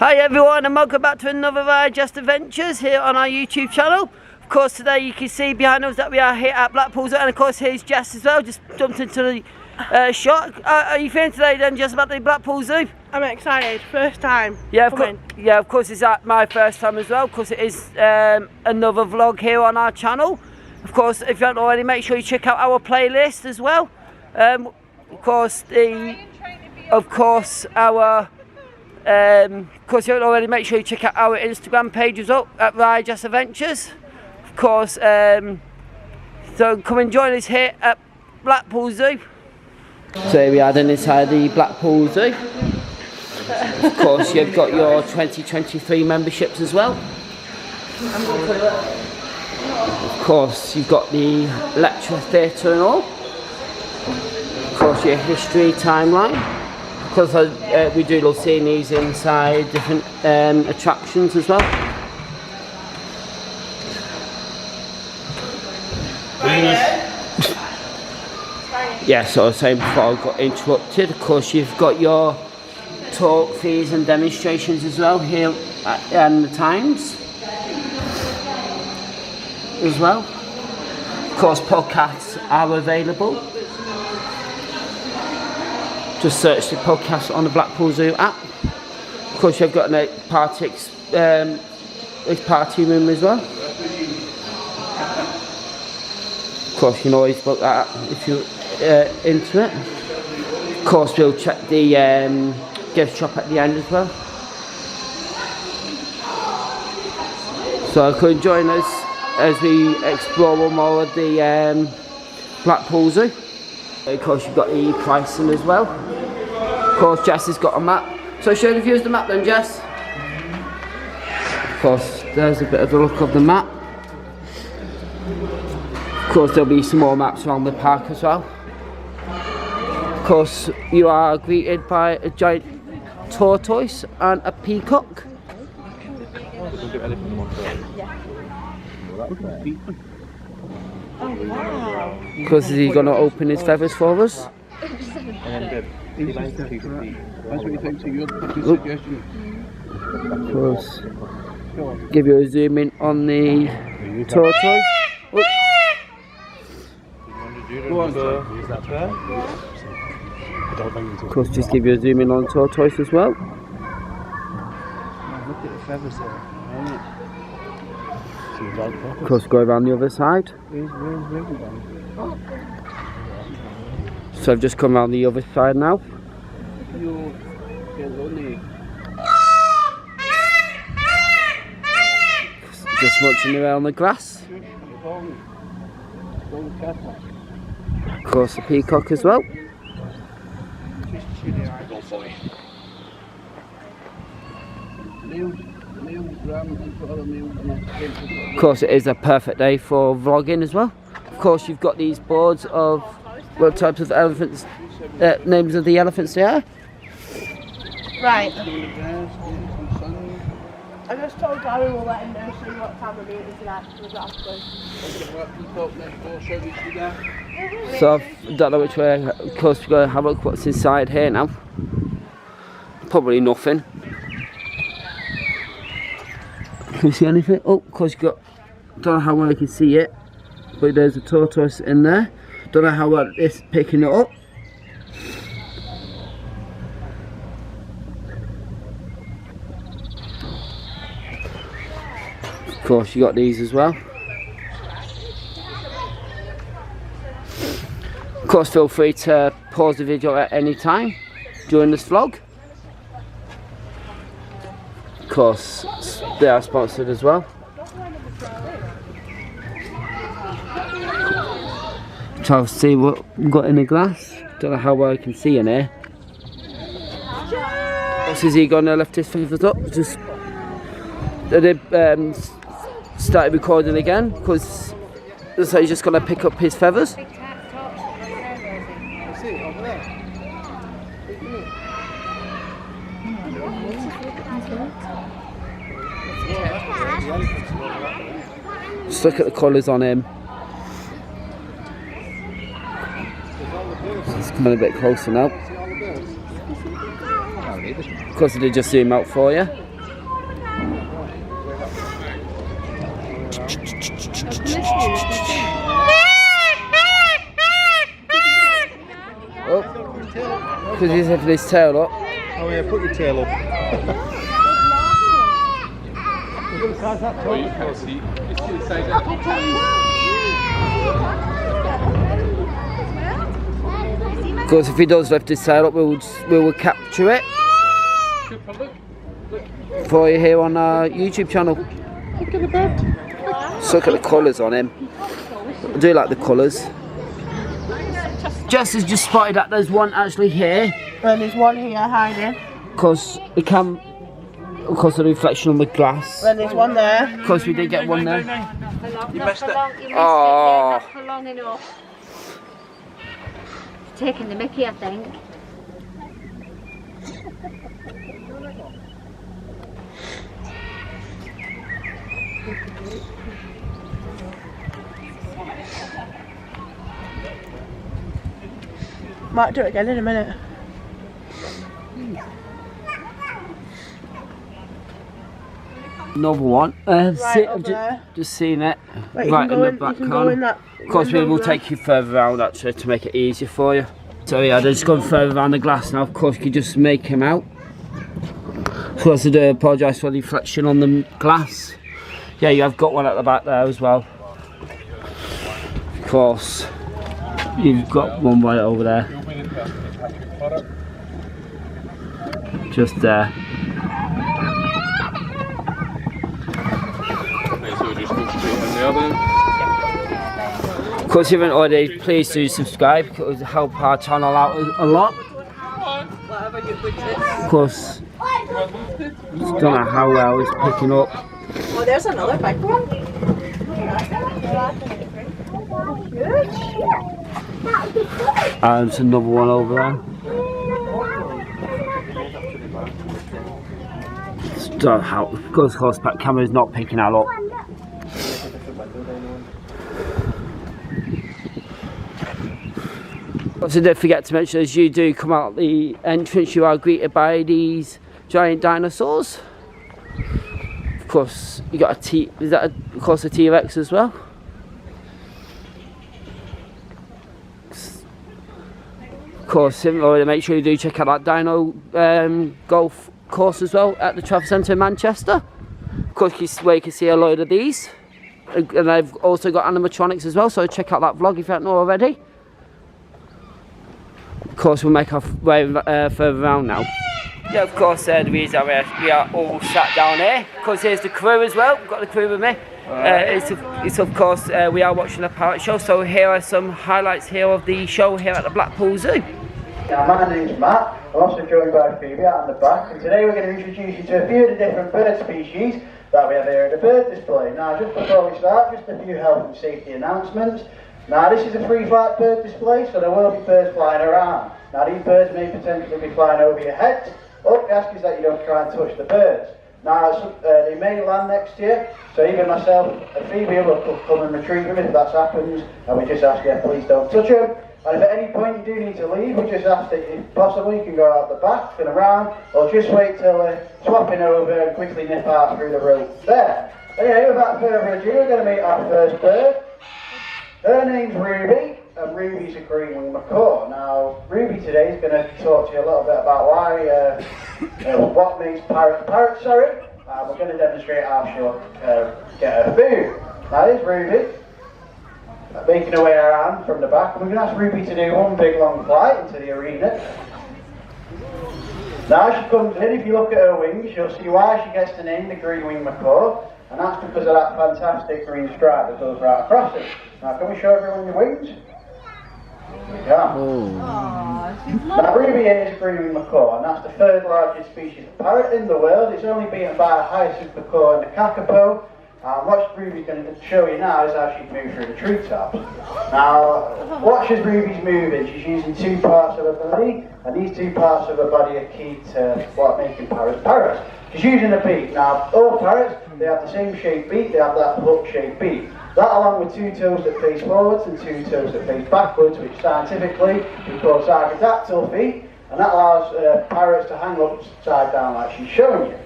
Hi everyone, and welcome back to another Just Adventures here on our YouTube channel. Of course, today you can see behind us that we are here at Blackpool Zoo, and of course here's Jess as well, just jumped into the shot. Are you feeling today then, Jess, about the Blackpool Zoo? I'm excited, first time. Yeah, of course it's my first time as well, because it is another vlog here on our channel. Of course, if you haven't already, make sure you check out our playlist as well. Of course, if you haven't already, make sure you check out our Instagram page as well, at Just Adventures. Of course, so come and join us here at Blackpool Zoo. So here we are then inside the Blackpool Zoo. Of course, you've got your 2023 memberships as well. Of course, you've got the lecture theatre and all. Of course, your history timeline. Because we do love seeing these inside different attractions as well. Yeah, so I was saying before I got interrupted, of course you've got your talk fees and demonstrations as well here at the Times as well. Of course, podcasts are available. Just search the podcast on the Blackpool Zoo app. Of course, you've got a party room as well. Of course, you can always book that if you're into it. Of course, we'll check the gift shop at the end as well. So, come join us as we explore more of the Blackpool Zoo. Of course, you've got the pricing as well. Of course, Jess has got a map. So show the viewers the map then, Jess. Of course, there's a bit of a look of the map. Of course, there'll be some more maps around the park as well. Of course, you are greeted by a giant tortoise and a peacock. Because is he going to open his feathers for us? Of course, give you a zoom in on the tortoise. Of course, just give you a zoom in on the tortoise as well. Look at the feathers there. Of course, go around the other side. So I've just come around the other side now. Just munching around the grass. Of course, the peacock as well. Of course, it is a perfect day for vlogging as well. Of course, you've got these boards of what types of elephants, names of the elephants they are. Right. I just told Gary we'll let him know soon what time of meeting tonight. So I don't know which way. Of course, we've got to have a look what's inside here now. Probably nothing. Can you see anything? Oh, of course, you've got. Don't know how well you can see it, but there's a tortoise in there. Don't know how well it's picking it up. Of course, you got these as well. Of course, feel free to pause the video at any time during this vlog. Of course, they are sponsored as well. Try to see what we've got in the glass. Don't know how well I can see in here. Is he gonna lift his feathers up? Just they started recording again because so he's just gonna pick up his feathers. Just look at the colours on him. It's coming a bit closer now. Of course, I did just zoom out for you. because he's lifting his tail up. Oh yeah, put your tail up. Oh, you can't see. It's inside that. Because if he does lift his tail up, we will capture it for you here on our YouTube channel. Look at the bird. Just look at the colours on him. I do like the colours. Jess has just spotted that there's one actually here. And there's one here hiding. Because of the reflection on the glass. And there's one there. Because we did get one there. You missed it. Oh. Not for long enough. Taking the mickey, I think. Might do it again in a minute. Another one. Right I've up there. just seen it. Right, Right in the you back can go corner. in that. Of course, we will window there. take you further around actually to make it easier for you. So yeah, they're just going further around the glass now. Of course, you can just make him out. Of course, I do apologise for the reflection on the glass. Yeah, you have got one at the back there as well. Of course, you've got one right over there. Just there. Of course, if you haven't already, please do subscribe because it will help our channel out a lot. Of course, just don't know how well it's picking up. Oh, there's another big one. And there's another one over there. Just don't know how, because of course, that camera's not picking that up. Also, don't forget to mention as you do come out the entrance, you are greeted by these giant dinosaurs. Of course, you got is that of course a T-Rex as well? Of course, make sure you do check out that Dino golf course as well at the Trafford Centre in Manchester. Of course, where you can see a load of these, and they've also got animatronics as well. So check out that vlog if you haven't already. Of course, we'll make our way further around now. Yeah, of course, the reason we are all sat down here, because here's the crew as well. We've got the crew with me. It's of course, we are watching a parrot show, so here are some highlights here of the show here at the Blackpool Zoo. Yeah, my name's Matt. I'm also joined by Phoebe out in the back, and today we're going to introduce you to a few of the different bird species that we have here at the bird display. Now, just before we start, just a few health and safety announcements. Now, this is a free flight bird display, so there will be birds flying around. Now, these birds may potentially be flying over your head. All we ask is that you don't try and touch the birds. Now, they may land next to you, so even myself and Phoebe will come and retrieve them if that happens, and we just ask you, please don't touch them. And if at any point you do need to leave, we just ask that if possible you can go out the back, spin around, or just wait till they're swapping over and quickly nip out through the rope there. Anyway, without further ado, we're going to meet our first bird. Her name's Ruby, and Ruby's a green-winged macaw. Now, Ruby today is going to talk to you a little bit about why, what makes parrots, sorry. We're going to demonstrate how she'll get her food. Now, here's Ruby, making her way around from the back. We're going to ask Ruby to do one big long flight into the arena. Now, as she comes in, if you look at her wings, you'll see why she gets the name the green-winged macaw. And that's because of that fantastic green stripe that goes right across it. Now, can we show everyone your wings? Here we go. Now, Ruby is a green-winged macaw, and that's the third largest species of parrot in the world. It's only beaten by the hyacinth macaw and the kakapo. What Ruby's going to show you now is how she moves through the treetops. Now, watch as Ruby's moving. She's using two parts of her body, and these two parts of her body are key to what making parrots parrots. She's using the beak. Now, all parrots, they have the same shaped beak, they have that hook-shaped beak. That along with two toes that face forwards and two toes that face backwards, which scientifically we call sarcodactyl feet, and that allows parrots to hang upside down like she's showing you.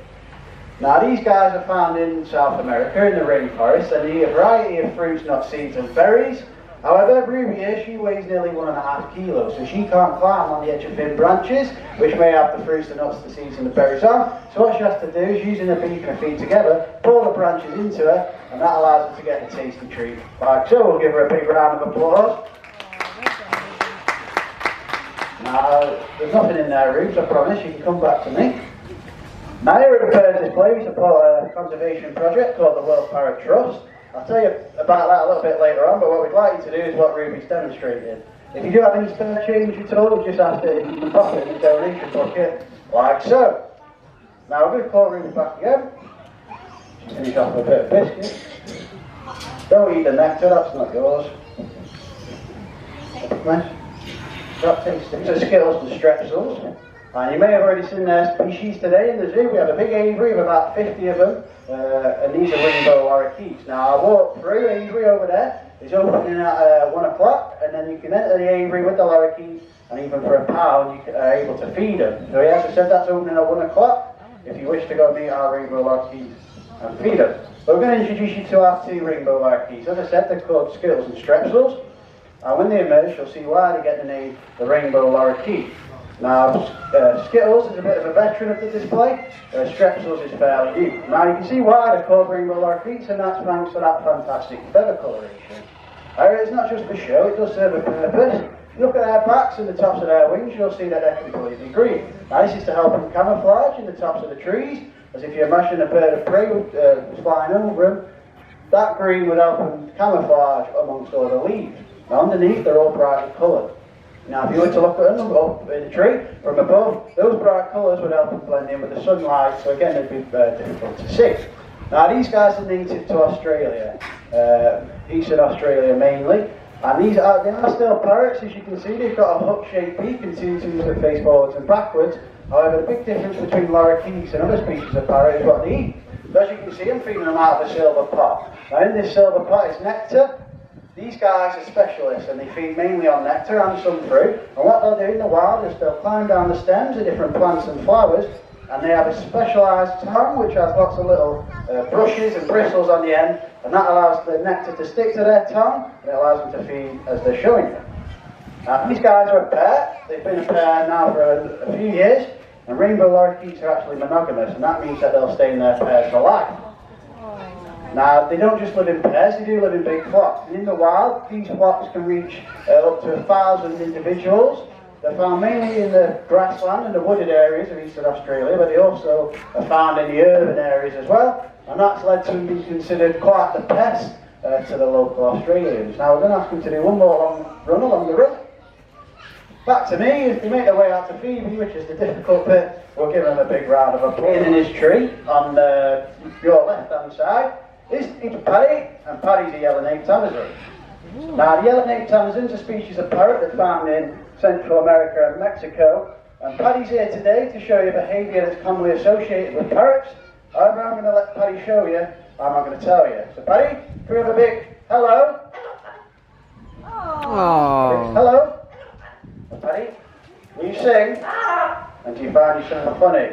Now, these guys are found in South America in the rainforest, and they eat a variety of fruits, nuts, seeds and berries. However, Ruby here, she weighs nearly 1.5 kilos, so she can't climb on the edge of thin branches, which may have the fruits, the nuts, the seeds and the berries on. So what she has to do is, using her beak and her feet together, pull the branches into her, and that allows her to get a tasty treat. Like so, we'll give her a big round of applause. Now, there's nothing in there, Rubes, I promise, you can come back to me. Now here at the bird display, we support a conservation project called the World Parrot Trust. I'll tell you about that a little bit later on, but what we'd like you to do is what Ruby's demonstrated. If you do have any spare change at all, just ask that you can pop it in the donation bucket, like so. Now we're going to call Ruby back again. Just finish off with a bit of biscuit. Don't eat the nectar, that's not yours. Nice. That tasty. These are Skittles and Strepsils. And you may have already seen their species today in the zoo. We have a big aviary of about 50 of them, and these are rainbow lorikeets. Now I walked through aviary over there. It's opening at 1 o'clock, and then you can enter the aviary with the lorikeets, and even for £1 you are able to feed them. So as I said, that's opening at 1 o'clock if you wish to go meet our rainbow lorikeets and feed them. But we're going to introduce you to our 2 rainbow lorikeets. As I said, they're called Skittles and Strepsils, and when they emerge you'll see why they get the name the rainbow lorikeet. Now, Skittles is a bit of a veteran of the display, Strepsils is fairly new. Now you can see why they're called rainbow lorikeets, and that's thanks to that fantastic feather coloration. It's not just for show, it does serve a purpose. Look at their backs and the tops of their wings, you'll see that they're completely green. Now this is to help them camouflage in the tops of the trees, as if you imagine a bird of prey flying over them, that green would help them camouflage amongst all the leaves. Now underneath they're all brightly coloured. Now if you were to look at them up in the tree from above, those bright colours would help them blend in with the sunlight, so again they'd be difficult to see. Now these guys are native to Australia, Eastern Australia mainly, and they are still parrots. As you can see, they've got a hook-shaped beak and 2 teeth that face forwards and backwards. However, the big difference between lorikeets and other species of parrot is what they eat. So as you can see, I'm feeding them out of a silver pot. Now in this silver pot is nectar. These guys are specialists and they feed mainly on nectar and some fruit, and what they'll do in the wild is they'll climb down the stems of different plants and flowers, and they have a specialised tongue which has lots of little brushes and bristles on the end, and that allows the nectar to stick to their tongue, and it allows them to feed as they're showing you. These guys are a pair. They've been a pair now for a few years, and rainbow lorikeets are actually monogamous, and that means that they'll stay in their pairs for life. Now, they don't just live in pairs, they do live in big flocks. And in the wild, these flocks can reach up to 1,000 individuals. They're found mainly in the grassland and the wooded areas of Eastern Australia, but they also are found in the urban areas as well. And that's led to them being considered quite the pest to the local Australians. Now, we're going to ask them to do one more long run along the road. Back to me, if they make their way out to Phoebe, which is the difficult bit, we'll give them a big round of applause. In his tree on your left-hand side, it's Paddy, and Paddy's a yellow-naped Amazon. Now, the yellow-naped Amazon is a species of parrot that's found in Central America and Mexico, and Paddy's here today to show you behaviour that's commonly associated with parrots. However, I'm going to let Paddy show you, I'm not going to tell you. So Paddy, can we have a big hello? Aww. Hello? Paddy, will you sing? And do you find yourself funny?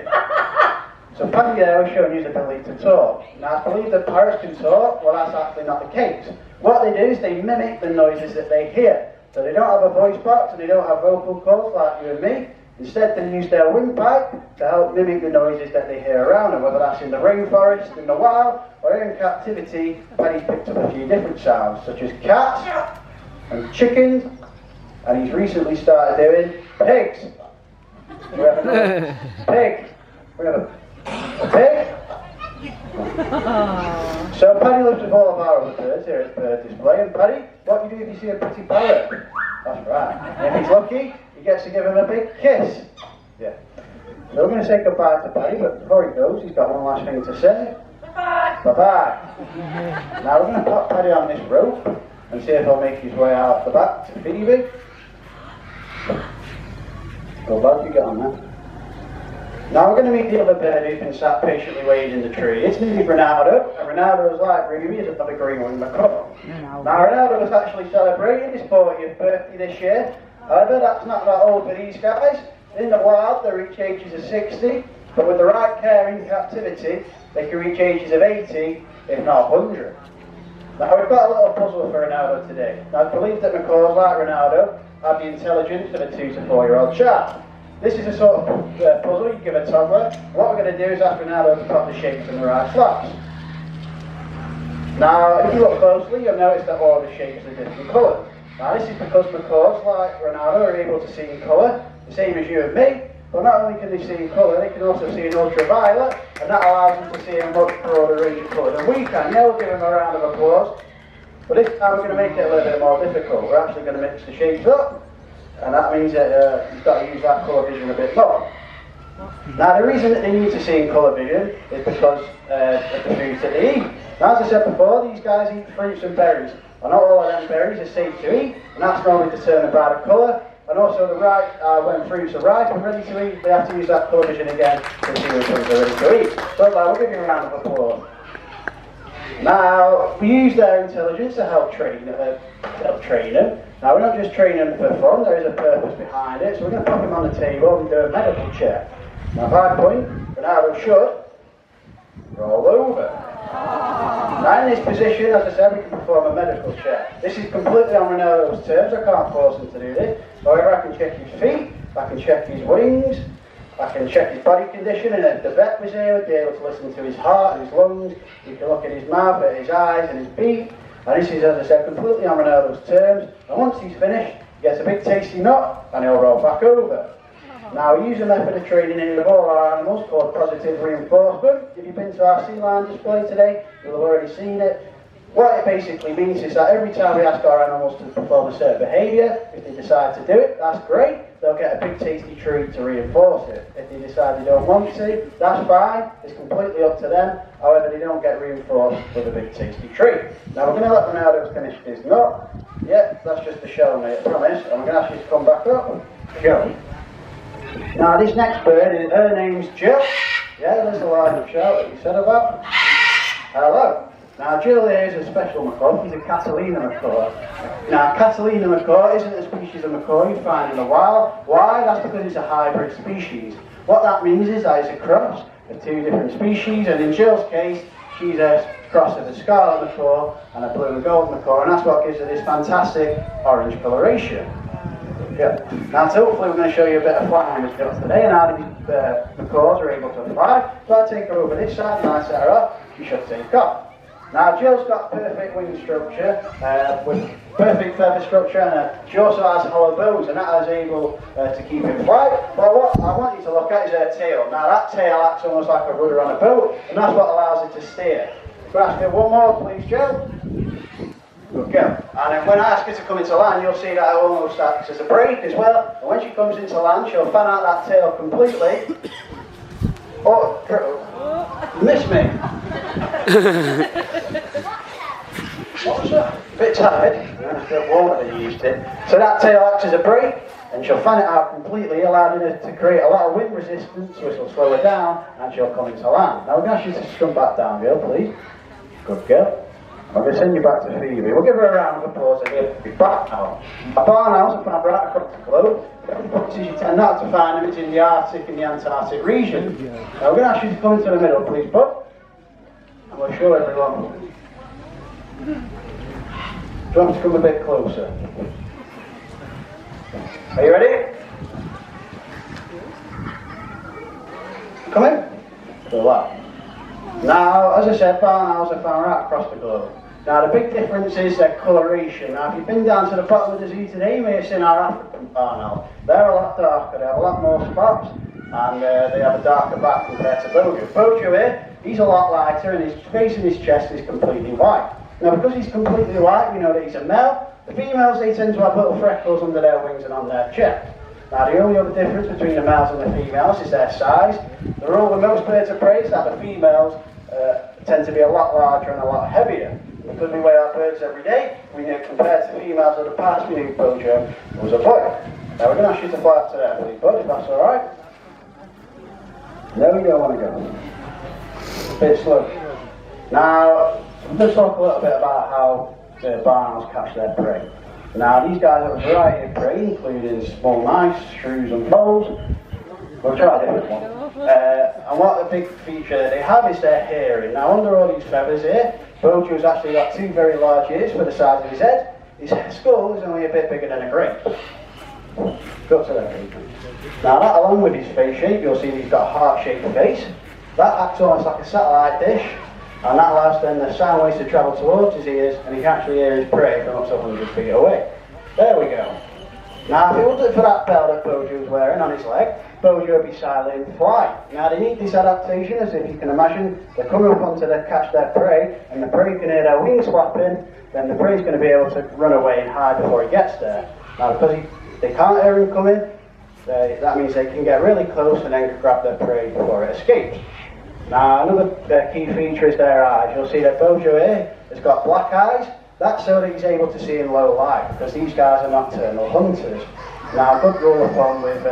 So Paddy there was showing you his ability to talk. Now I believe that parrots can talk, well that's actually not the case. What they do is they mimic the noises that they hear. So they don't have a voice box and they don't have vocal cords like you and me. Instead they use their windpipe to help mimic the noises that they hear around them, whether that's in the rainforest, in the wild, or in captivity. Paddy's picked up a few different sounds, such as cats and chickens, and he's recently started doing pigs. We have another pig. We have a pig. So Paddy lives with all of our other birds here at the bird display. And Paddy, what do you do if you see a pretty parrot? That's right. And if he's lucky, he gets to give him a big kiss. Yeah. So we're going to say goodbye to Paddy, but before he goes, he's got one last thing to say. Bye-bye. Bye-bye. Now we're going to put Paddy on this rope and see if he'll make his way out the back to Phoebe. Go back, you get on there. Now we're going to meet the other bird who's been sat patiently waiting in the tree. It's named Ronaldo, and Ronaldo is like Ruby, is another green one in the cover. Now Ronaldo was actually celebrating his 40th birthday this year. However, that's not that old for these guys. In the wild, they reach ages of 60, but with the right care in captivity, they can reach ages of 80, if not 100. Now we've got a little puzzle for Ronaldo today. Now I believe that macaws, like Ronaldo, have the intelligence of a 2 to 4 year old child. This is a sort of puzzle you give a toddler. What we're going to do is ask Ronaldo to put the shapes in the right slots. Now if you look closely you'll notice that all the shapes are different colours. Now this is because macaws, like Ronaldo, are able to see in colour, the same as you and me. But not only can they see in colour, they can also see in ultraviolet, and that allows them to see a much broader range of colours than we can. Yeah, we'll give them a round of applause. But this time we're going to make it a little bit more difficult. We're actually going to mix the shapes up, and that means that you've got to use that colour vision a bit more. Now the reason that they need to see in colour vision is because of the foods that they eat. Now as I said before, these guys eat fruits and berries, and not all of them berries are safe to eat, and that's normally determined by the colour. And also when fruits are ripe and ready to eat, they have to use that colour vision again to see which ones are ready to eat. So we'll give you a round of applause. Now, we use their intelligence to help train them. Now, we're not just training them for fun, there is a purpose behind it. So we're going to pop them on the table and do a medical check. Now, by point, Ronaldo should roll over. Now in this position, as I said, we can perform a medical check. This is completely on Ronaldo's terms, I can't force him to do this. However, I can check his feet, I can check his wings, I can check his body condition, and if the vet was here, we'd be able to listen to his heart and his lungs. We can look at his mouth, at his eyes and his beak. And this is, as I said, completely on Ronaldo's terms. And once he's finished, he gets a big tasty nut and he'll roll back over. Now, we use a method of training in all our animals called positive reinforcement. If you've been to our sea lion display today, you'll have already seen it. What it basically means is that every time we ask our animals to perform a certain behaviour, if they decide to do it, that's great. They'll get a big tasty treat to reinforce it. If they decide they don't want to, that's fine. It's completely up to them. However, they don't get reinforced with a big tasty treat. Now, we're going to let Ronaldo finish his nut. Yeah, that's just a show, mate, I promise. And we're going to ask you to come back up. Go. Now this next bird, her name's Jill. Yeah, there's a line of shout that you said about. Hello. Now Jill here is a special macaw. She's a Catalina macaw. Now Catalina macaw isn't a species of macaw you find in the wild. Why? That's because it's a hybrid species. What that means is that it's a cross of 2 different species, and in Jill's case, she's a cross of a scarlet macaw and a blue and gold macaw, and that's what gives her this fantastic orange coloration. Yeah. Now, so hopefully we're going to show you a bit of flying with Jill today, and how these macaws are able to fly. So I'll take her over this side, and I set her up, she should take off. Now, Jill's got perfect wing structure, with perfect feather structure, and she also has hollow bones, and that is able to keep in flight. But what I want you to look at is her tail. Now, that tail acts almost like a rudder on a boat, and that's what allows it to steer. Can I ask you one more, please, Jill? Good girl. And then when I ask her to come into land, you'll see that it almost acts as a brake as well. And when she comes into land, she'll fan out that tail completely. Oh, you missed me. What was that? A bit tired. A bit warmer than you used to. So that tail acts as a brake, and she'll fan it out completely, allowing her to create a lot of wind resistance, which will slow her down, and she'll come into land. Now we're going to ask you to come back down, girl, please. Good girl. I'm going to send you back to Phoebe. We'll give her a round of applause again. We're back now. A barn house is found right across the globe. You tend not to find them, it's in the Arctic and the Antarctic region. Now we're going to ask you to come into the middle, please, bud. And we'll show everyone. Do you want to come a bit closer? Are you ready? Come in. Go out. Now, as I said, barn owls are found right across the globe. Now, the big difference is their coloration. Now, if you've been down to the bottom of the zoo today, you may have seen our African barn owl. They're a lot darker, they have a lot more spots, and they have a darker back compared to Bojo. Bojo here, he's a lot lighter, and his face and his chest is completely white. Now, because he's completely white, we know that he's a male. The females, they tend to have little freckles under their wings and on their chest. Now, the only other difference between the males and the females is their size. The rule with most birds of prey is that the females tend to be a lot larger and a lot heavier. Because we weigh our birds every day, we know compared to females of the past, we knew Bojo was a boy. Now, we're going to ask you to fly up to there, please, bud, if that's alright. No, you don't want to go. A bit slow. Now, I'm going to talk a little bit about how the barn owls catch their prey. Now, these guys have a variety of prey, including small mice, shrews and voles. We'll try a different one. And what the big feature they have is their hearing. Now, under all these feathers here, Bojo's actually got two very large ears for the size of his head. His skull is only a bit bigger than a grape. Go to that grape. Now that along with his face shape, you'll see that he's got a heart-shaped face. That acts almost like a satellite dish, and that allows then the sound waves to travel towards his ears, and he can actually hear his prey from up to 100 feet away. There we go. Now if it wasn't for that bell that Bojo was wearing on his leg, Bojo would be silent in flight. Now they need this adaptation, as if you can imagine, they're coming up onto the catch their prey, and the prey can hear their wings flapping, then the prey's going to be able to run away and hide before he gets there. Now because they can't hear him coming, that means they can get really close and then grab their prey before it escapes. Now another key feature is their eyes. You'll see that Bojo here has got black eyes. That's so that he's able to see in low light, because these guys are nocturnal hunters. Now a good rule of thumb with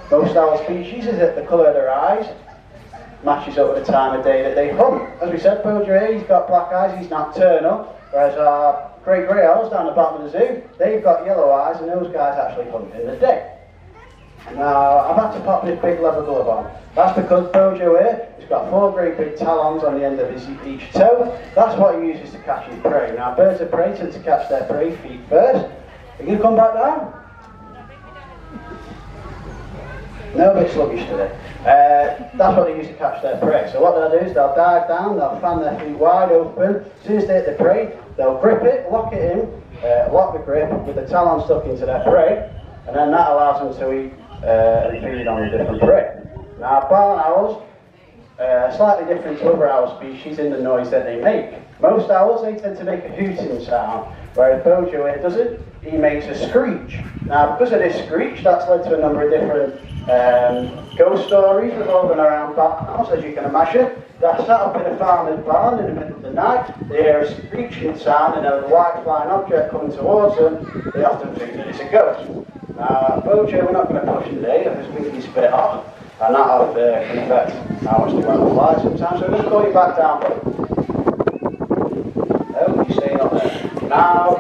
most owl species is that the colour of their eyes matches up with the time of day that they hunt. As we said, Bojo here, he's got black eyes, he's nocturnal, whereas our great grey owls down the bottom of the zoo, they've got yellow eyes, and those guys actually hunt in the day. Now, I've had to pop this big leather glove on. That's because Bojo here has got 4 great big talons on the end of each toe. That's what he uses to catch his prey. Now, birds of prey tend to catch their prey feet first. Are you going to come back down? No, a bit sluggish today. That's what they use to catch their prey. So what they'll do is they'll dive down, they'll fan their feet wide open. As soon as they hit the prey, they'll grip it, lock it in, lock the grip with the talon stuck into their prey, and then that allows them to eat and feed on the different prey. Now barn owls are slightly different to other owl species in the noise that they make. Most owls, they tend to make a hooting sound, whereas Bojo here doesn't. He makes a screech. Now because of this screech, that's led to a number of different ghost stories revolving around barn owls, as you can imagine. They're sat up in a farmer's barn in the middle of the night, they hear a screeching sound and a white flying object coming towards them. They often think that it's a ghost. Now, Bojo, we're not going to push today, I just think he's a bit off, and that can affect how much they want to fly sometimes, so we're going to call you back down, buddy. Oh, you're staying up there. Now,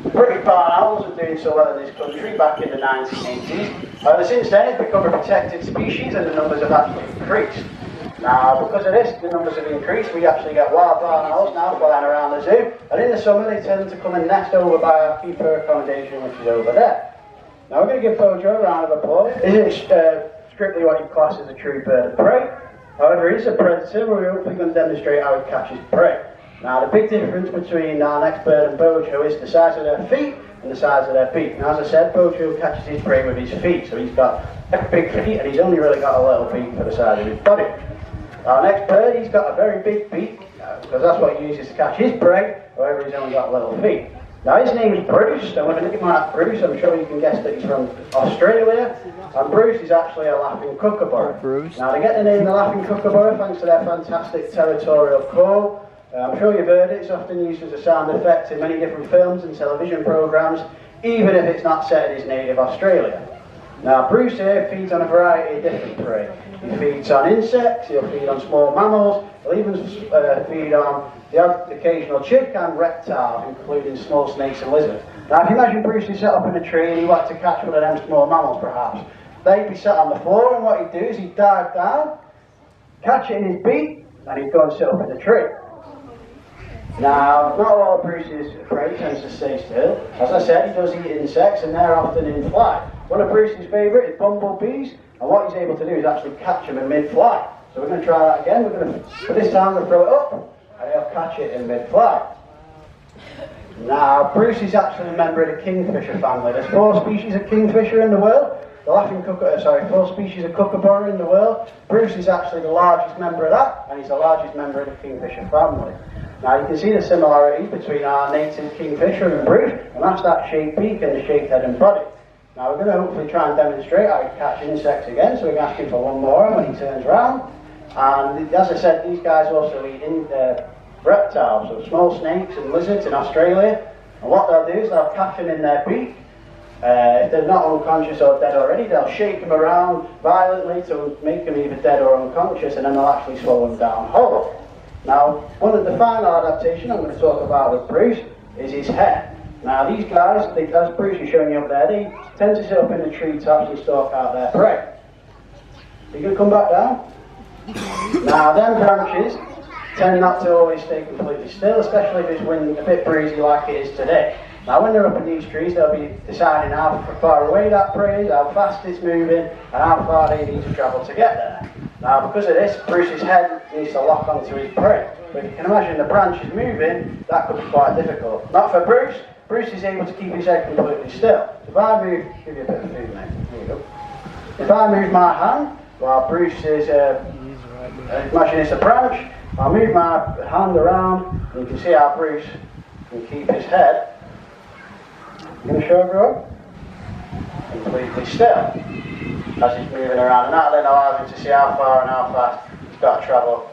the British barn owls are doing so well in this country back in the 1980s. Since then, it's become a protected species, and the numbers have actually increased. Now, because of this, the numbers have increased. We actually get wild barn owls now flying around the zoo, and in the summer, they tend to come and nest over by our keeper accommodation, which is over there. Now we're going to give Bojo a round of applause. It is strictly what you class as a true bird of prey. However, he's a predator. We're hopefully going to demonstrate how he catches prey. Now the big difference between our next bird and Bojo is the size of their feet and the size of their beak. Now as I said, Bojo catches his prey with his feet, so he's got big feet and he's only really got a little beak for the size of his body. Our next bird, he's got a very big beak, because that's what he uses to catch his prey, however he's only got little feet. Now his name is Bruce, and when I name him like Bruce, I'm sure you can guess that he's from Australia. And Bruce is actually a laughing kookaburra. Bruce. Now they get the name the laughing kookaburra thanks to their fantastic territorial call. I'm sure you've heard it, it's often used as a sound effect in many different films and television programmes, even if it's not set in his native Australia. Now Bruce here feeds on a variety of different prey. He feeds on insects, he'll feed on small mammals, he'll even feed on the occasional chick and reptiles, including small snakes and lizards. Now if you imagine Bruce is set up in a tree and he wanted to catch one of them small mammals perhaps, they'd be sat on the floor, and what he'd do is he'd dive down, catch it in his beak, and he'd go and sit up in the tree. Now, not all Bruce's prey tends to stay still. As I said, he does eat insects, and they're often in flight. One of Bruce's favourite is bumblebees, and what he's able to do is actually catch them in mid-flight. So we're going to try that again. But this time we're going to throw it up, and he'll catch it in mid-flight. Now, Bruce is actually a member of the kingfisher family. There's 4 species of kingfisher in the world. 4 species of kookaburra in the world. Bruce is actually the largest member of that, and he's the largest member of the kingfisher family. Now you can see the similarity between our native kingfisher and Bruce, and that's that shaped beak and the shaped head and body. Now we're going to hopefully try and demonstrate how to catch insects again, so we can ask him for one more when he turns round. And as I said, these guys also eat reptiles, so small snakes and lizards in Australia. And what they'll do is they'll catch them in their beak. If they're not unconscious or dead already, they'll shake them around violently to make them either dead or unconscious, and then they'll actually swallow them down whole. Now, one of the final adaptations I'm going to talk about with Bruce is his head. Now, these guys, as Bruce is showing you up there, they tend to sit up in the treetops and stalk out their prey. Are you going to come back down? Now, them branches, tend not to always stay completely still, especially if it's wind a bit breezy like it is today. Now when they're up in these trees, they'll be deciding how far away that prey is, how fast it's moving, and how far they need to travel to get there. Now because of this, Bruce's head needs to lock onto his prey. But if you can imagine the branch is moving, that could be quite difficult. Not for Bruce. Bruce is able to keep his head completely still. If I move, give you a bit of food, mate. There you go. If I move my hand, while Bruce is, imagine it's a branch, I'll move my hand around, and you can see how Bruce can keep his head. I'm going to show everyone. Completely still. As he's moving around, and that'll then allow him to see how far and how fast he's got to travel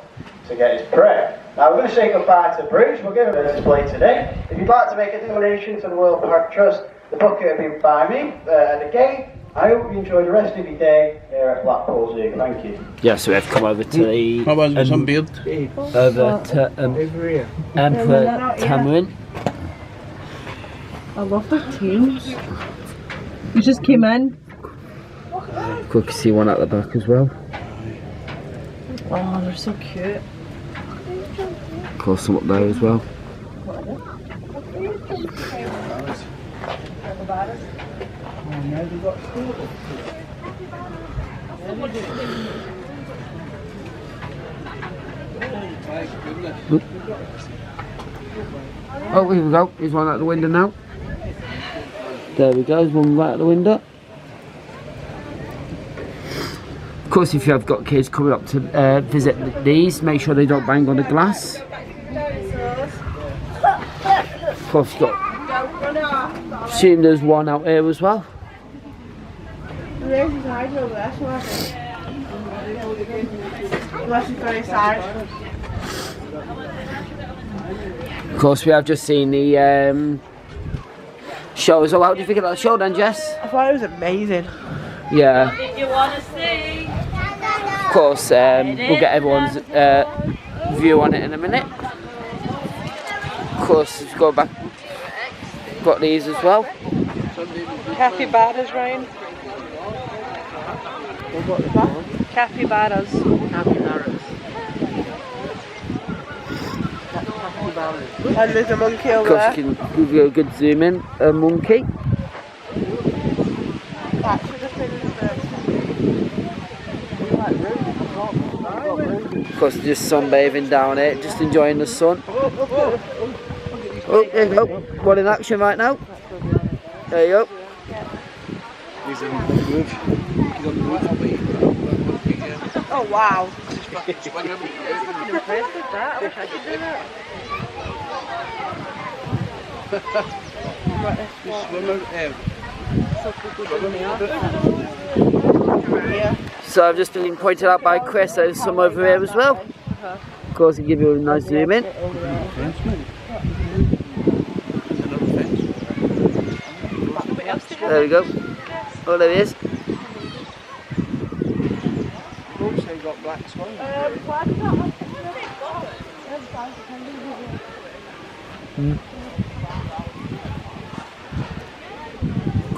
to get his prey. Now we're going to say goodbye to Bruce. We'll give him a display today. If you'd like to make a donation to the World Park Trust, the bucket will be by me at the gate. I hope you enjoy the rest of your day here at Blackpool Zoo. Thank you. Yeah, so we've come over to the some beard. over to Emperor Tamarin. I love the teams. You just came in. You can see one at the back as well. Oh, they're so cute. Of course, some up there as well. Oh, here we go. There's one out the window now. There we go. There's one right out the window. Of course, if you have got kids coming up to visit these, make sure they don't bang on the glass. Of course, you've got. Assume there's one out here as well. Unless it's very sad. Of course, we have just seen the show as well. How do you think about the show then, Jess? I thought it was amazing. Yeah. Did you want to see? Of course, we'll get everyone's view on it in a minute. Of course, let's go back. Got these as well. Capybaras, Ryan. Capybaras. And there's a monkey Of over course, there. you can give you a good zoom in. A monkey. That should have been Of course, just sunbathing down here, just enjoying the sun. Oh, there you go. One in action right now. There you go. Oh wow. I'm impressed with that. I wish I could do that. So I've just been pointed out by Chris, there's some over here as well. Of course, I'll give you a nice zoom in. There we go. Oh, there he is. Also got black swan.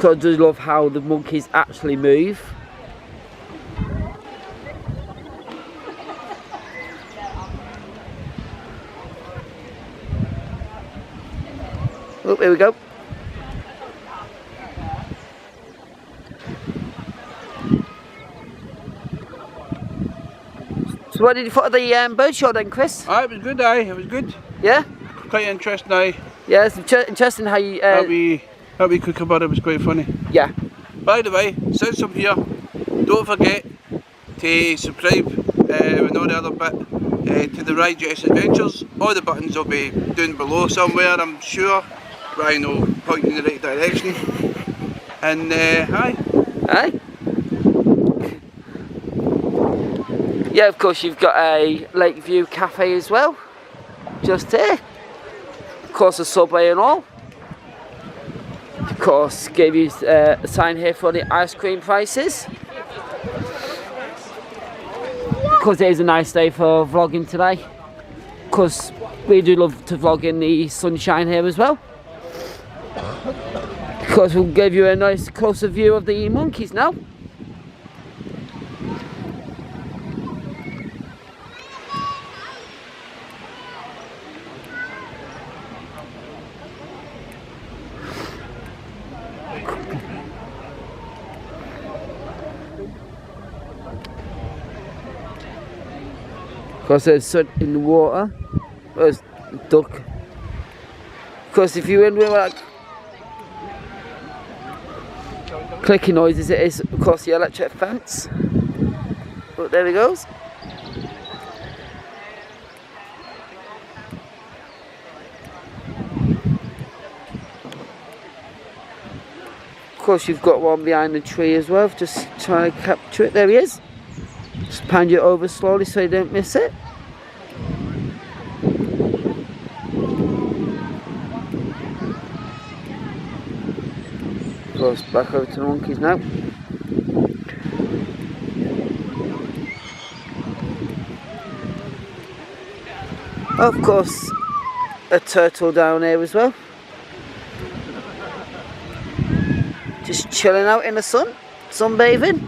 I do love how the monkeys actually move. Oh, here we go. So what did you think of the bird show then, Chris? It was good, aye. It was good. Yeah? Quite interesting, aye. Yeah, it's interesting how you... That wee kookaburra was quite funny. yeah. By the way, since I'm here, don't forget to subscribe and all the other bit to the Ride Jess Adventures. All the buttons will be down below somewhere, I'm sure. Ryan will point in the right direction. And aye. Aye. Yeah, of course you've got a Lakeview Cafe as well. Just here. Of course a Subway and all. Of course, gave you a sign here for the ice cream prices. Because it is a nice day for vlogging today. Because we do love to vlog in the sunshine here as well. Of course, we'll give you a nice closer view of the monkeys now. Because there's sun in the water. There's a duck. Because if you're wondering what that clicking noises it is, across the electric fence. But there he goes. Of course you've got one behind the tree as well, just trying to capture it. There he is. Just pan it over slowly so you don't miss it. Goes back over to the monkeys now. Of course, a turtle down here as well. Just chilling out in the sun, sunbathing.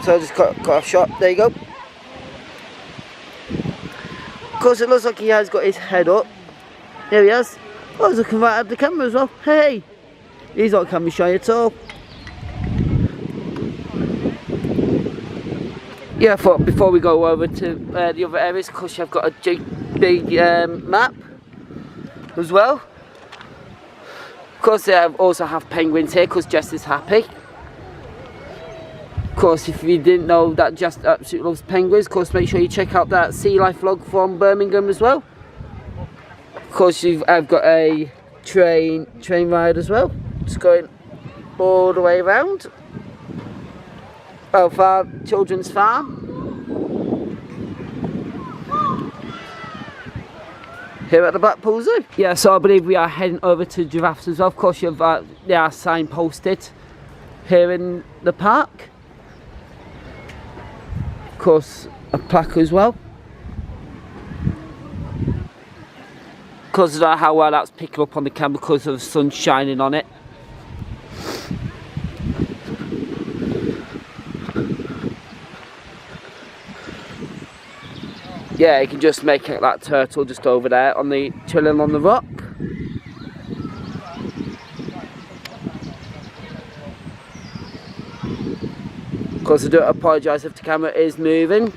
So I just got a shot, there you go. Of course it looks like he has got his head up. There he is. Oh, he's looking right at the camera as well. Hey! He's not camera shy at all. Yeah, I thought before we go over to the other areas, of course you've got a big map as well. Of course they also have penguins here because Jess is happy. Of course, if you didn't know that Jess absolutely loves penguins, of course make sure you check out that Sea Life vlog from Birmingham as well. Of course I've got a train ride as well, just going all the way around. Our children's farm. Here at the Blackpool Zoo. Yeah, so I believe we are heading over to giraffes as well. Of course, they are signposted here in the park. Of course, a plaque as well. Because of how well that's picking up on the camera because of the sun shining on it. Yeah, you can just make it that turtle just over there on the chilling on the rock. Of course, I do apologise if the camera is moving.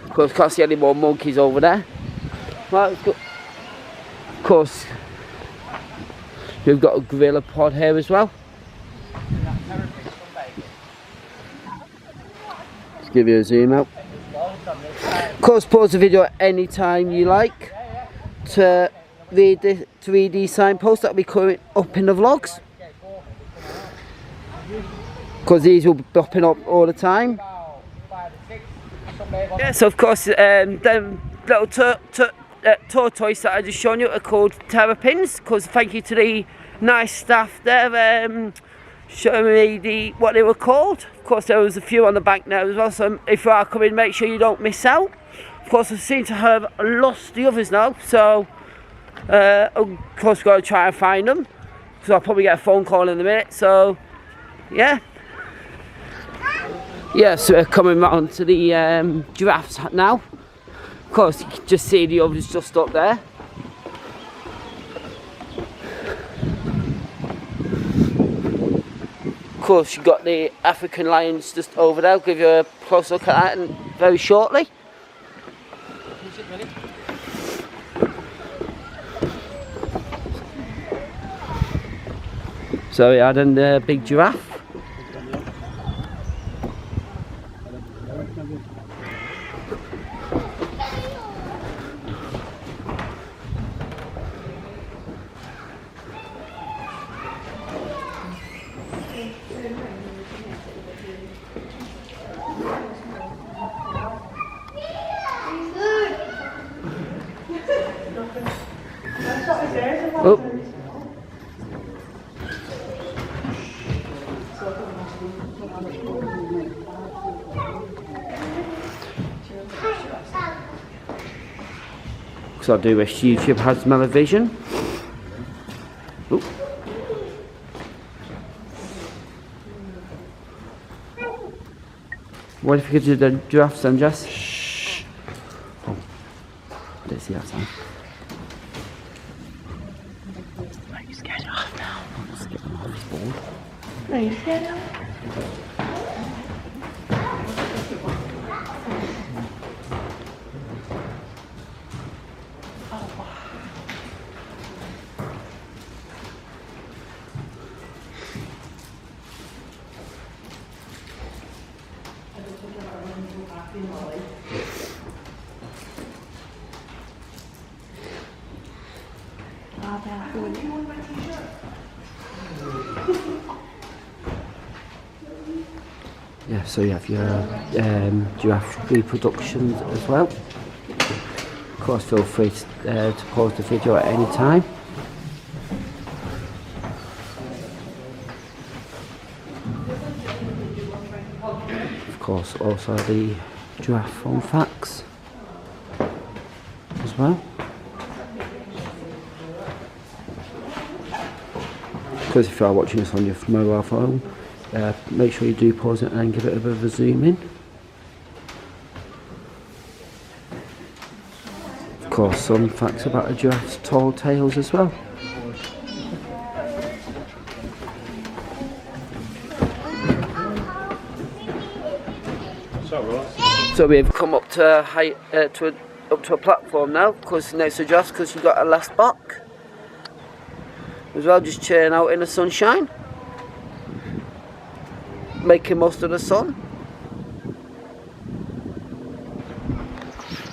Of course, can't see any more monkeys over there. Right, let's go. Of course, we've got a gorilla pod here as well. Give you a zoom out. Of course, pause the video at any time you like to read the 3D signpost that will be coming up in the vlogs, because these will be popping up all the time. Yeah, so of course them little tortoise that I just shown you are called terrapins, because thank you to the nice staff there showing me what they were called. Of course there was a few on the bank now as well, so if you are coming make sure you don't miss out. Of course I seem to have lost the others now, so of course we've got to try and find them, because I'll probably get a phone call in a minute. So yeah, so we're coming round to the giraffes now. Of course you can just see the others just up there. Of course, you've got the African lions just over there. I'll give you a close look at that very shortly. So we had a big giraffe. Oh. Because I do wish YouTube had smell-o-vision. Oh. What if you could do the giraffes then, Jess? Shh. Oh. I didn't see that sound. Right, just get it off now. No, you scared now? Yeah, so you have your giraffe reproductions as well. Of course, feel free to pause the video at any time. Of course, also the giraffe fun facts as well. Because if you are watching this on your mobile phone, make sure you do pause it and give it a bit of a zoom in. Of course, some facts about a giraffe's tall tails as well. So we've come up to up to a platform now, because next to giraffes, because you've got a last buck as well, just chilling out in the sunshine, making most of the sun.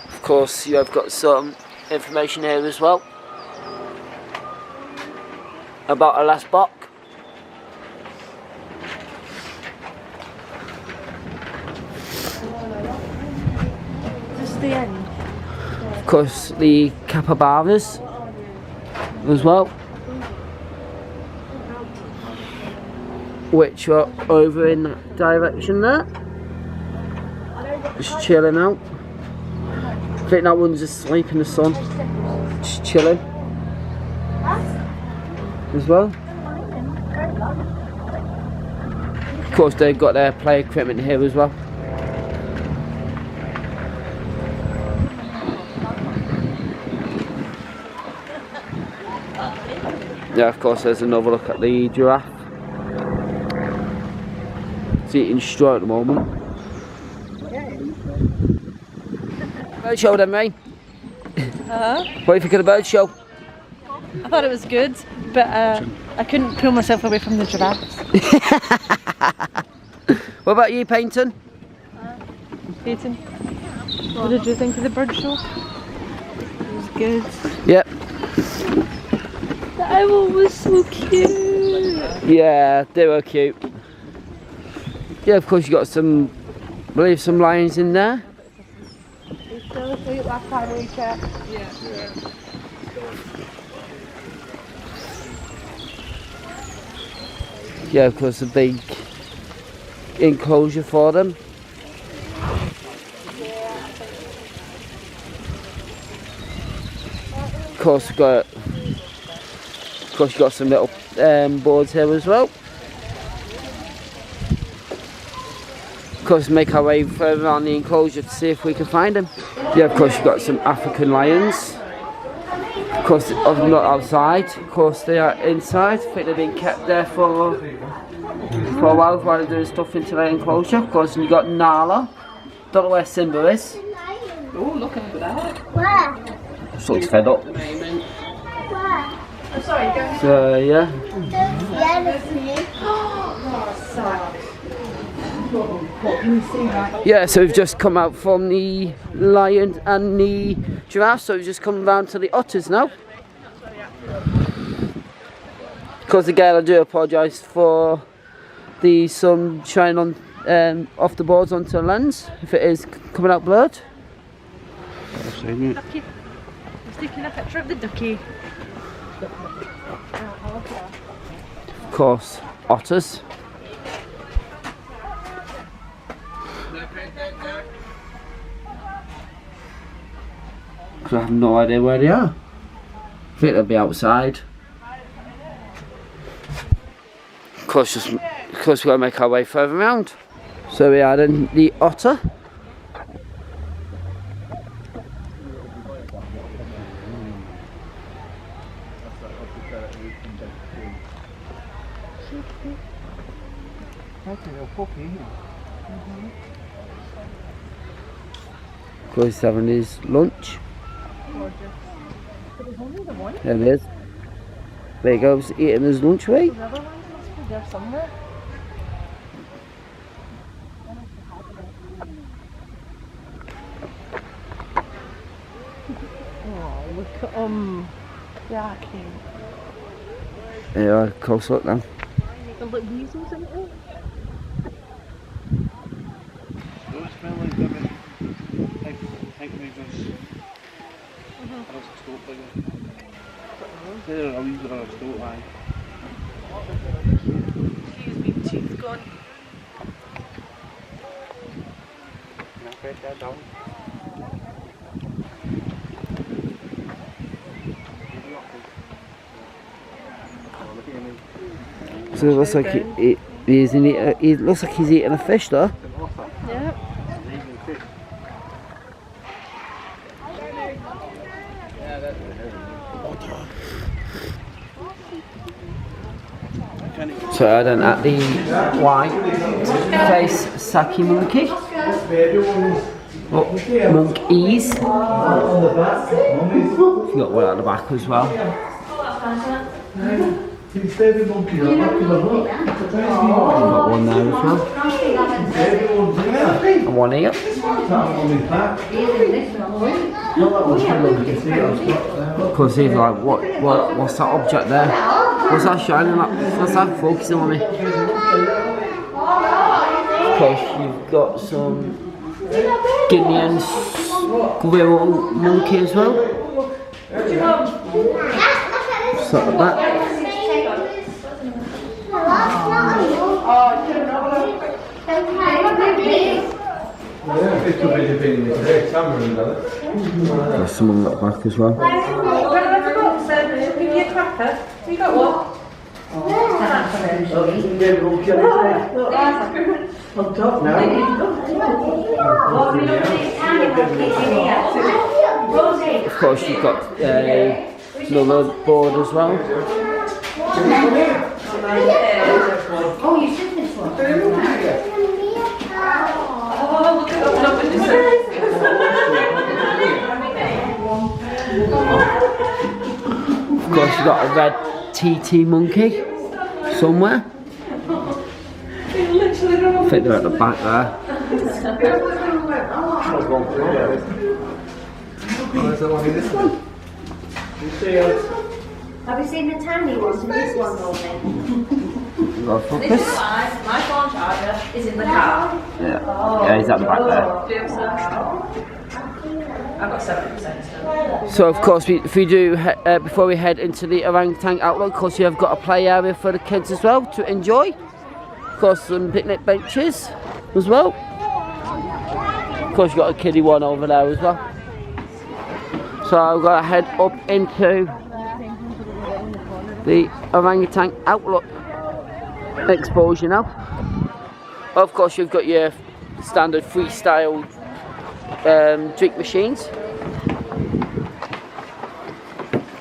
Of course, you have got some information here as well about a last buck. Just the end. Of course, the capybaras as well, which are over in that direction there, just chilling out. I think that one's asleep in the sun, just chilling as well. Of course, they've got their play equipment here as well. Yeah, of course, there's another look at the giraffe. It's eating straw at the moment. Bird show then, mate. Huh? What do you think of the bird show? I thought it was good, but I couldn't pull myself away from the giraffes. What about you, Painton? Peyton, what did you think of the bird show? It was good. Yep. The owl was so cute. Yeah, they were cute. Yeah, of course you got some, I believe some lions in there. You still asleep last time we checked? Yeah, of course a big enclosure for them. Of course you got some little boards here as well. Of course, make our way further around the enclosure to see if we can find them. Yeah, of course you've got some African lions. Of course, not outside. Of course, they are inside. I think they've been kept there for a while they're doing stuff into their enclosure. Of course, you've got Nala. Don't know where Simba is. Oh, look over there. Where? Just looks fed up. Where? I'm sorry, go. So yeah. Yeah, so we've just come out from the lion and the giraffe, so we've just come round to the otters now. Because again, I do apologise for the sun shining on off the boards onto the lens, if it is coming out blurred. Ducky. He's taking a picture of the ducky. Of course, otters. I have no idea where they are. I think they'll be outside. Of course, we've got to make our way further around. So we are in the otter. Of course, he's having his lunch. There he is. There he goes, eating his lunch, right? There somewhere. Oh, look at him. Yeah, cute. Yeah, close look now. There's like weasels in it. Those smell like them. Think weasels. That's a stoat bigger. They're a weasel or a stoat line. Excuse me, teeth gone. Can I press that down? So it looks like he looks like he's eating a fish though. Yeah. So I don't at the white face Saki monkey. Monkeys. You've got one at the back as well. You've got one there as well. And one here. Of course, he's like, what's that object there? What's that shining up? What's that focusing on me? Of course, you've got some Guinean gorilla monkey as well. Sort of that. There's someone at the back as well. You got what? On top now. Of course, you've got another board as well. Oh, you should this one. Of course, you've got a red TT monkey somewhere. I think they're at the back there. Have you seen the tiny ones and this one, Robin? Got focus. My phone charger is in the car. Yeah, he's at the back there. Do you have I've got 70% still. So of course, if we do before we head into the orangutan outlook, of course you have got a play area for the kids as well to enjoy. Of course, some picnic benches as well. Of course, you've got a kiddie one over there as well. So I'm going to head up into the orangutan outlook exposure now. Of course, you've got your standard freestyle drink machines.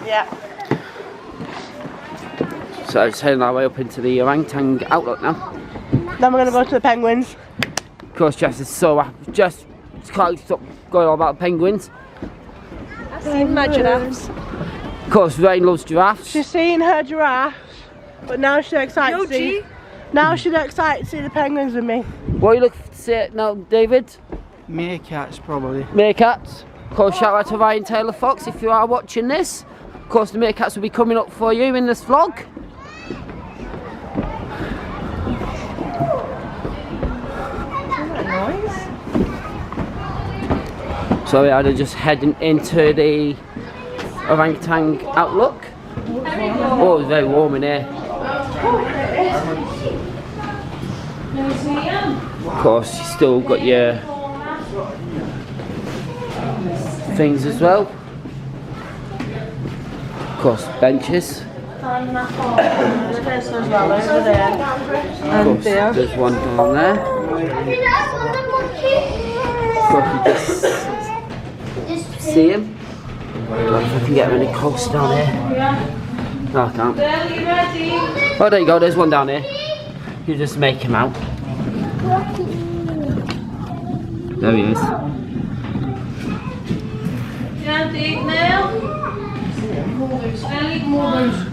Yeah. So just heading our way up into the orangutan outlook now. Then we're going to go to the penguins. Of course, Jess is so happy. Jess can't stop going on about penguins. I've seen my giraffes. Of course, Rain loves giraffes. She's seen her giraffes, but now she's excited to see. Now she's excited to see the penguins with me. What are you looking to see now, David? Meerkats, probably. Meerkats. Of course, shout out to Ryan Taylor Fox if you are watching this. Of course, the meerkats will be coming up for you in this vlog. So we are just heading into the orangutan outlook. Oh, it's very warm in here. Of course, you still got your things as well. Of course, benches. And this as well over there. Of course, there's one down there. Of course, you just see him. I don't know if I can get him any closer down here. No, I can't. Oh, there you go, there's one down here. You just make him out. There he is.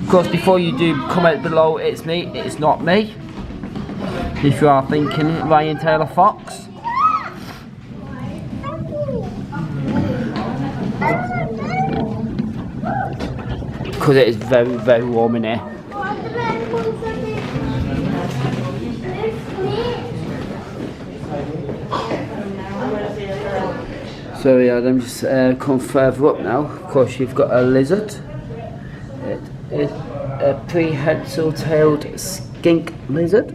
Of course, before you do comment below, it's me, it's not me. If you are thinking Ryan Taylor Fox. Because it is very, very warm in here. So yeah, then just come further up now. Of course, you've got a lizard. It is a prehensile-tailed skink lizard.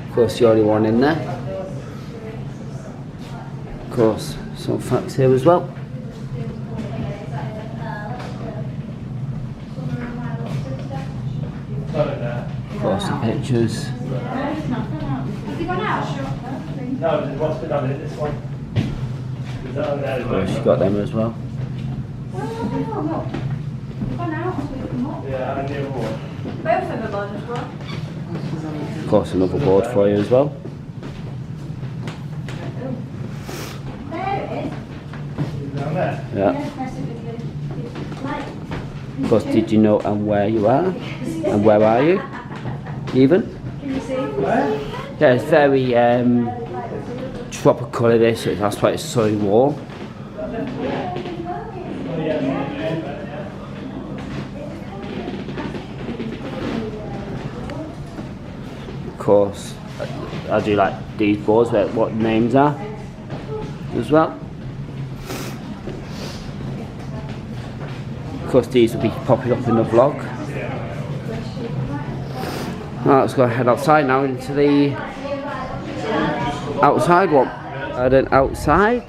Of course, the only one in there. Of course, some facts here as well. Of course, the pictures. Has he gone out? No, what's been on it, this one? Of course, you've got them as well. Yeah, and the other one. Both of them on as well. Of course, another board for you as well. Down there? Yeah. Of course, did you know and where you are? And where are you? Even? Can you see? Yeah, it's very tropical it is, so that's why it's so warm. Of course, I do like these boards where what names are as well. Of course, these will be popping up in the vlog. Right, let's go head outside now into the outside one. And then outside,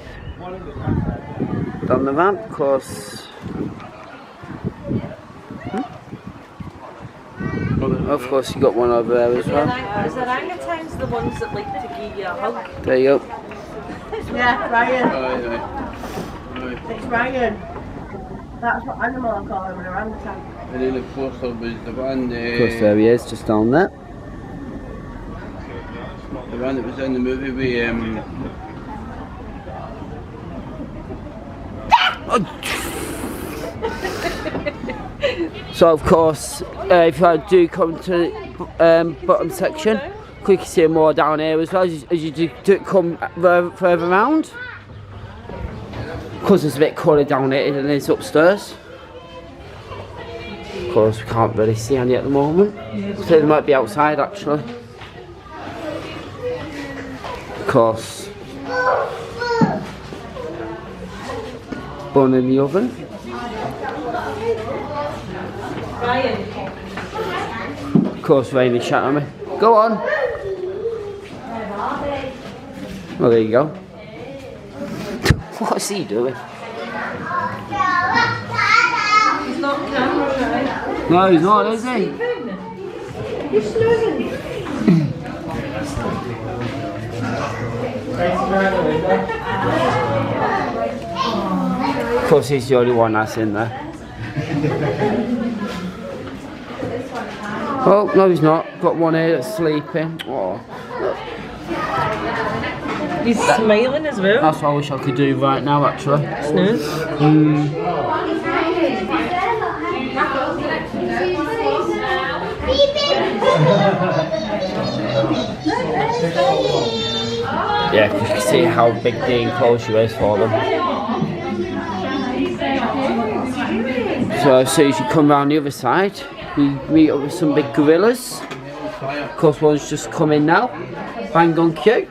down the ramp, of course. Of course, you got one over there as well. Is orangutans the ones that like to give you a hug? There you go. Yeah, Ryan. Aye. It's Ryan. That's what animal I call him, an orangutan. And then the poster was the one, Of course, there he is, just down there. the one that was in the movie with So of course, if you do come to the bottom section, you can see more down here as well as you do come further around. Because it's a bit cooler down here than it is upstairs. Of course, we can't really see any at the moment. So they might be outside actually. Of course, bun in the oven. Of course, Rain is shouting at me. Go on. Well, there you go. What's he doing? He's not camera shy. No, he's not, is he? He's snoozing. Of course, he's the only one that's in there. Oh, no, he's not. Got one here that's sleeping. Oh. He's smiling as well. That's what I wish I could do right now, actually. Snooze. Yeah, you can see how big the enclosure is for them. So as soon as you come round the other side, we meet up with some big gorillas. Of course, one's just come in now. Bang on cue.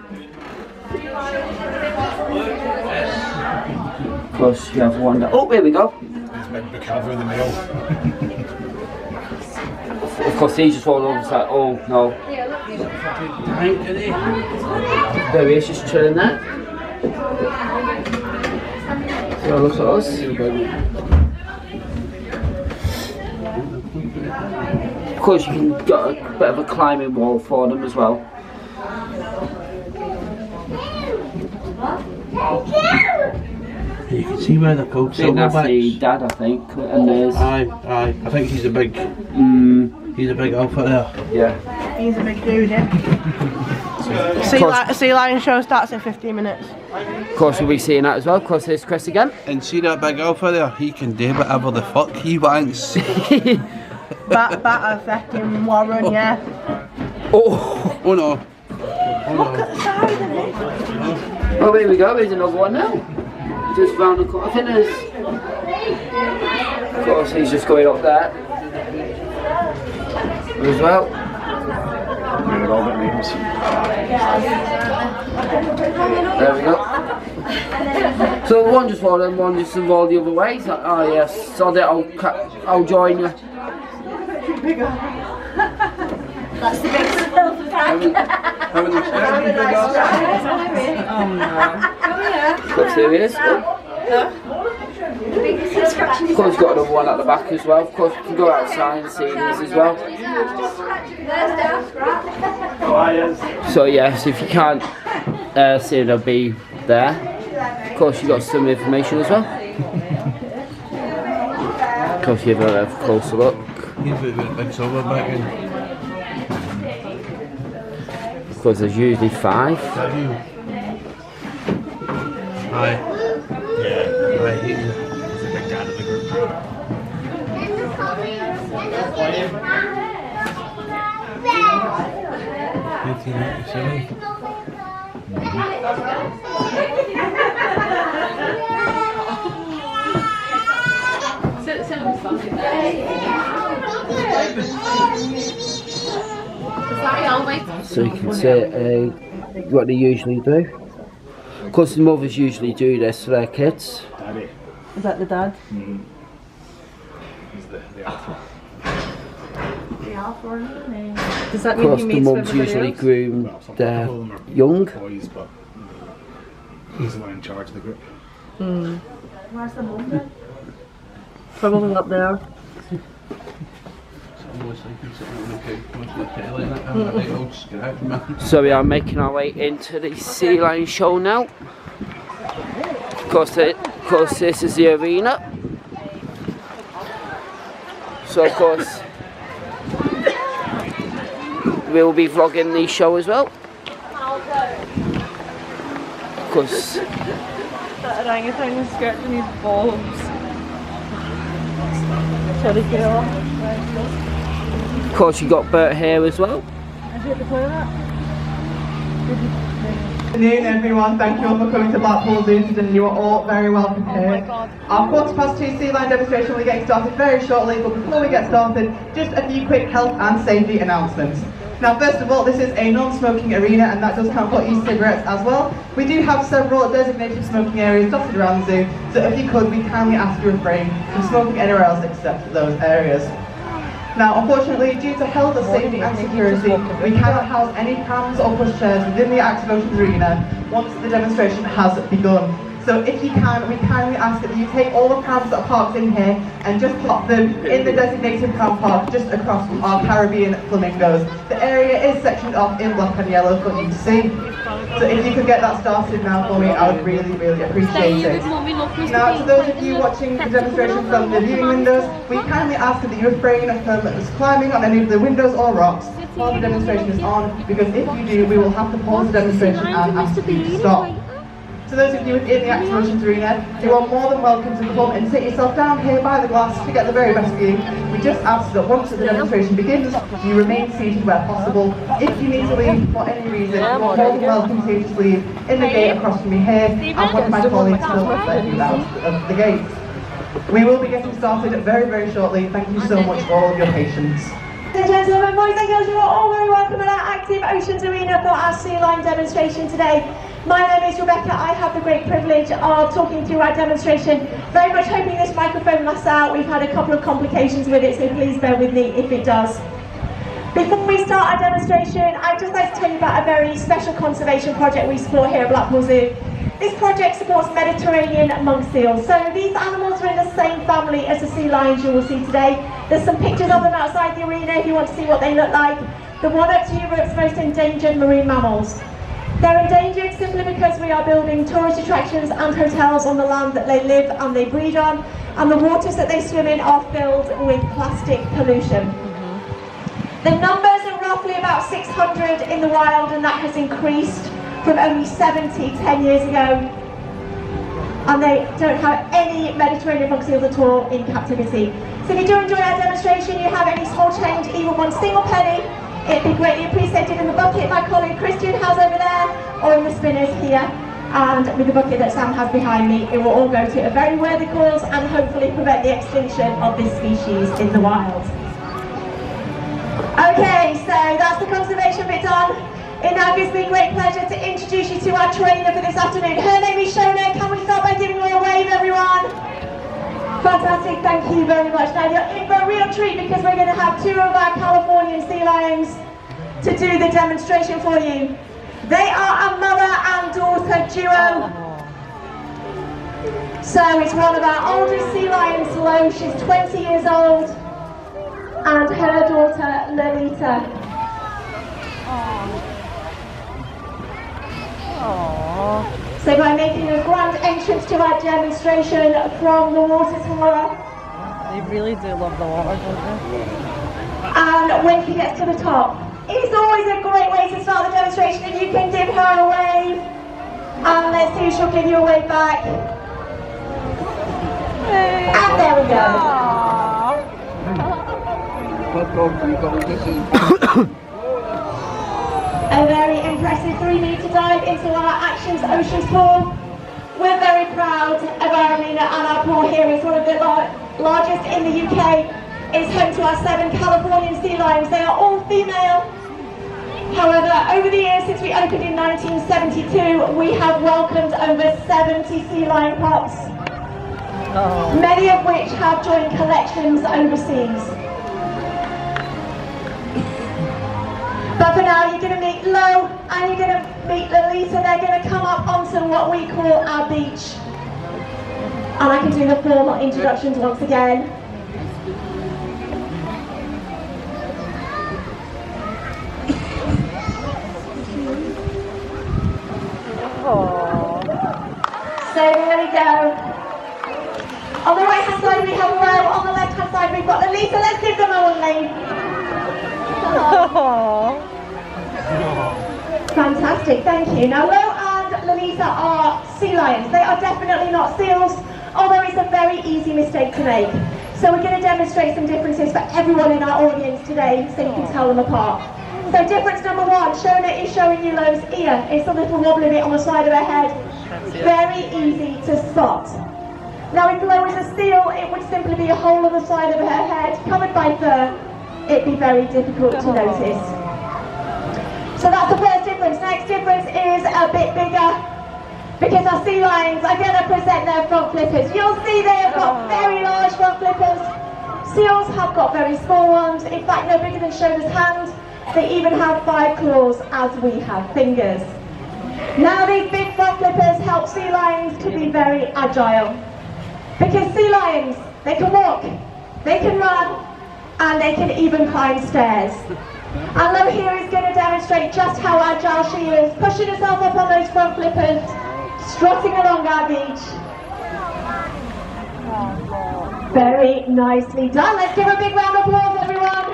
Of course, you have one that. Oh, here we go. Of course, he just rolled over and said, oh no. There he is, just chilling there. So look at us. Of course, you can get a bit of a climbing wall for them as well. You can see where they're called I think that's silverbacks. the dad, I think, and there's... Aye. I think he's a big alpha there. Yeah. He's a big dude, yeah. Sea lion show starts in 15 minutes. Of course, we'll be seeing that as well. Of course, there's Chris again. And see that big alpha there? He can do whatever the fuck he wants. Batter fucking Warren, yeah. Oh no. Look at the size of it. Oh, here we go. There's another one now. Just round the corner. I think there's... Of course, he's just going up there. As well. There we go. So one just rolled and one just rolled the other way. So, oh yes, so I'll join you. That's the big silver pack. Oh no. Got serious. Of course, you've got another one at the back as well. Of course, you can go outside and see these as well. So yes, if you can't see it, they'll be there. Of course, you've got some information as well. Of course, you have a closer look. He's a big silverback in. Of course, there's usually 5. Aye. Yeah. Aye, he's a big dad of the group. So you can see what they usually do. Of course, the mothers usually do this for their kids. Is that the dad? He's the alpha. Does that Of mean course, he the meets with mums everybody usually else? groom their young. Boys, but he's the one in charge of the group. Where's the mum then? Probably up there. So we are making our way into the sea lion show now. Of course, this is the arena. So of course, we'll be vlogging the show as well. Of course. That orangutan is scratching his balls. Sorry, girl. Of course, you got Bert here as well. Is it the toilet? Good afternoon everyone, thank you all for coming to Blackpool Zoo today. You are all very welcome here. Our 2:15 sea lion demonstration will be getting started very shortly, but before we get started, just a few quick health and safety announcements. Now first of all, this is a non-smoking arena and that does count for e-cigarettes as well. We do have several designated smoking areas dotted around the zoo, so if you could, we kindly ask you refrain from smoking anywhere else except those areas. Now, unfortunately, due to health, safety and security, we cannot house any prams or pushchairs within the Active Oceans arena once the demonstration has begun. So if you can, we kindly ask that you take all the prams that are parked in here and just plop them in the designated pram park just across from our Caribbean flamingos. The area is sectioned off in black and yellow for you to see. So if you could get that started now for me, I would really, really appreciate it. Now, to those of you watching the demonstration from the viewing windows, we kindly ask that you refrain from climbing on any of the windows or rocks while the demonstration is on, because if you do, we will have to pause the demonstration and ask you to stop. To those of you within the Active Oceans arena, you are more than welcome to come and sit yourself down here by the glass to get the very best view. We just ask that once the demonstration begins, you remain seated where possible. If you need to leave for any reason, you are more than welcome to just leave in the gate across from me here, and one of my colleagues will let you out of the gate. We will be getting started very, very shortly. Thank you so much for all of your patience. Ladies and gentlemen, boys and girls, you are all very welcome at our Active Oceans Arena for our sea lion demonstration today. My name is Rebecca. I have the great privilege of talking through our demonstration. Very much hoping this microphone lasts out. We've had a couple of complications with it, so please bear with me if it does. Before we start our demonstration, I'd just like to tell you about a very special conservation project we support here at Blackpool Zoo. This project supports Mediterranean monk seals. So these animals are in the same family as the sea lions you will see today. There's some pictures of them outside the arena if you want to see what they look like. The one up to Europe's most endangered marine mammals. They're endangered simply because we are building tourist attractions and hotels on the land that they live and they breed on, and the waters that they swim in are filled with plastic pollution. The numbers are roughly about 600 in the wild, and that has increased from only 70 10 years ago. And they don't have any Mediterranean monk seals at all in captivity. So if you do enjoy our demonstration, you have any small change, even one single penny, it'd be greatly appreciated in the bucket my colleague Christian has over there, or in the spinners here, and with the bucket that Sam has behind me. It will all go to a very worthy cause and hopefully prevent the extinction of this species in the wild. Okay, so that's the conservation bit done. It now gives me great pleasure to introduce you to our trainer for this afternoon. Her name is Shona. Can we start by giving her a wave, everyone? Fantastic, thank you very much. Now you're in for a real treat because we're going to have two of our Californian sea lions to do the demonstration for you. They are a mother and daughter duo. So it's one of our oldest sea lions, Lo. She's 20 years old, and her daughter, Lolita. So by making a grand entrance to our demonstration from the water tower. They really do love the water, don't they? And when she gets to the top, it's always a great way to start the demonstration if you can give her a wave. And let's see if she'll give you a wave back. And there we go. A very impressive 3-metre dive into our Actions Oceans pool. We're very proud of our arena, and our pool here is one of the largest in the UK. It's home to our 7 Californian sea lions. They are all female. However, over the years since we opened in 1972, we have welcomed over 70 sea lion pups, many of which have joined collections overseas. But for now, you're going to meet Lo and you're going to meet Lolita. They're going to come up onto what we call our beach. And I can do the formal introductions once again. So there we go. On the right hand side we have Lo, on the left hand side we've got Lolita. Let's give them a one wave. Fantastic, thank you. Now Lo and Lolita are sea lions. They are definitely not seals, although it's a very easy mistake to make. So we're going to demonstrate some differences for everyone in our audience today so you can tell them apart. So difference number 1, Shona is showing you Lo's ear. It's a little wobbly bit on the side of her head. Very easy to spot. Now if Lo is a seal, it would simply be a hole on the side of her head covered by fur. It'd be very difficult to notice. So that's the first difference. Next difference is a bit bigger, because our sea lions are going to present their front flippers. You'll see they have got very large front flippers. Seals have got very small ones, in fact no bigger than Shona's hand. They even have 5 claws as we have fingers. Now these big front flippers help sea lions to be very agile, because sea lions, they can walk, they can run, and they can even climb stairs. And Lo here is going to demonstrate just how agile she is, pushing herself up on those front flippers, strutting along our beach. Very nicely done. Let's give her a big round of applause, everyone.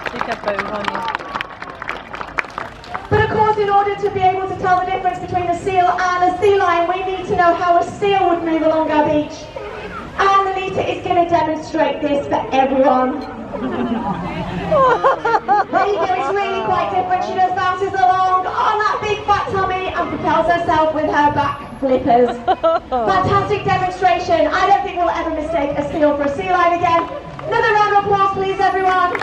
Take a bow on you. But of course, in order to be able to tell the difference between a seal and a sea lion, we need to know how a seal would move along our beach. And Lolita is going to demonstrate this for everyone. There you go, it's really quite different. She just bounces along on that big fat tummy and propels herself with her back flippers. Fantastic demonstration. I don't think we'll ever mistake a seal for a sea lion again. Another round of applause, please, everyone.